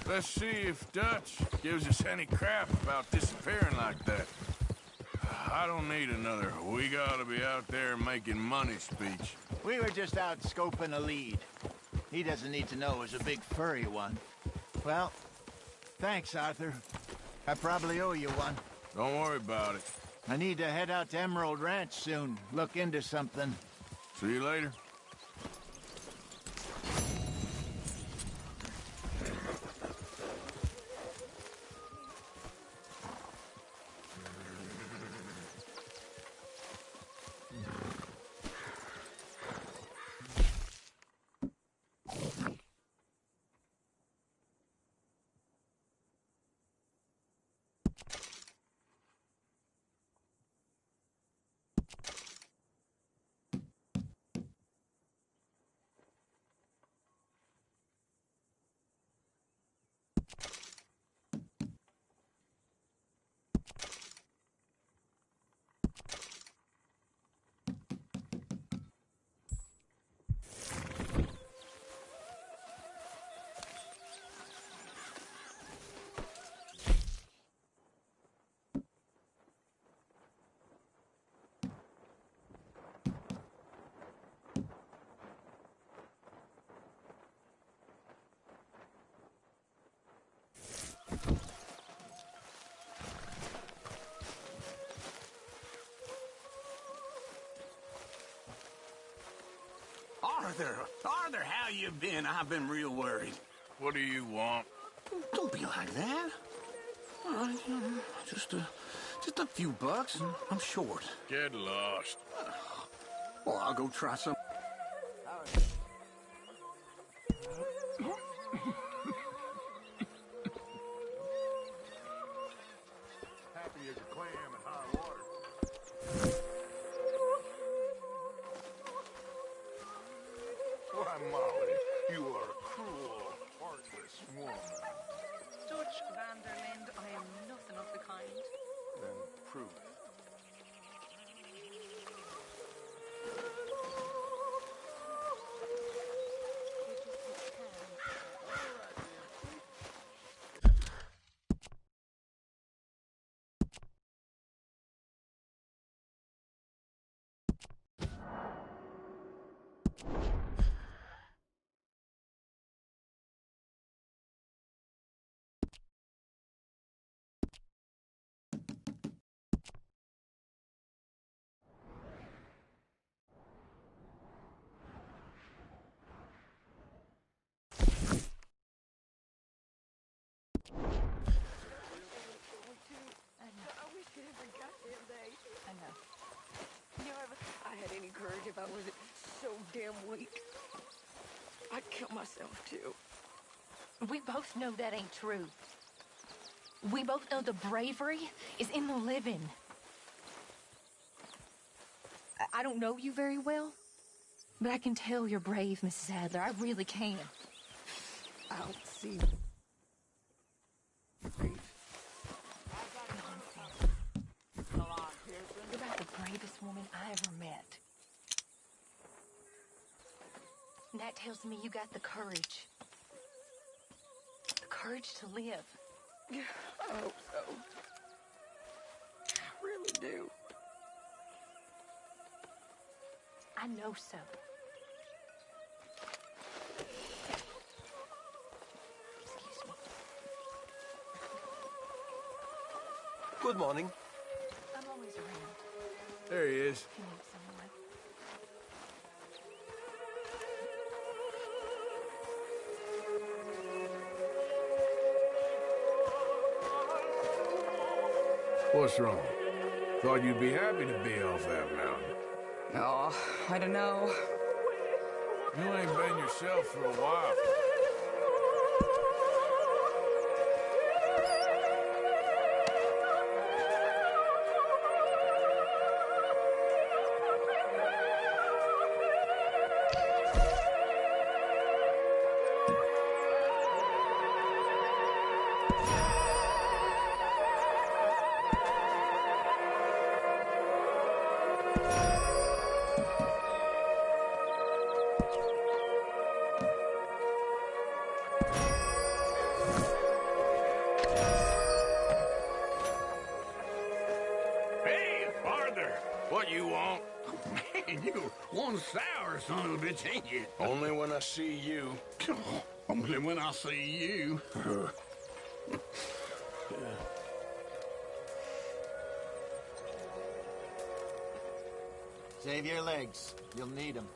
Let's see if Dutch gives us any crap about disappearing like that. I don't need another "we gotta be out there making money" speech. We were just out scoping a lead. He doesn't need to know it was a big furry one. Well, thanks, Arthur. I probably owe you one. Don't worry about it. I need to head out to Emerald Ranch soon. Look into something. See you later. Arthur, how you been? I've been real worried. What do you want? Don't be like that. All right, just a few bucks, and I'm short. Get lost. Well, I'll go try some. Happy as a clam in high water. Why, Molly, you are a cruel, heartless woman. Judge Vanderlinde, I am nothing of the kind. Then prove it. I wish it every goddamn day. I know. You know, if I had any courage, if I wasn't so damn weak, I'd kill myself too. We both know that ain't true. We both know the bravery is in the living. I don't know you very well, but I can tell you're brave, Mrs. Adler. I really can. I don't see. You're about the bravest woman I ever met. And that tells me you got the courage. The courage to live. I hope so. I really do. I know so. Excuse me. Good morning. I'm always around. There he is. If you need someone. What's wrong? Thought you'd be happy to be off that mountain. Oh, I don't know. You ain't been yourself for a while. Hey, Arthur, what you want? Man, you one sour son of a bitch, ain't you? Only when I see you. Only when I see you. Save your legs. You'll need them.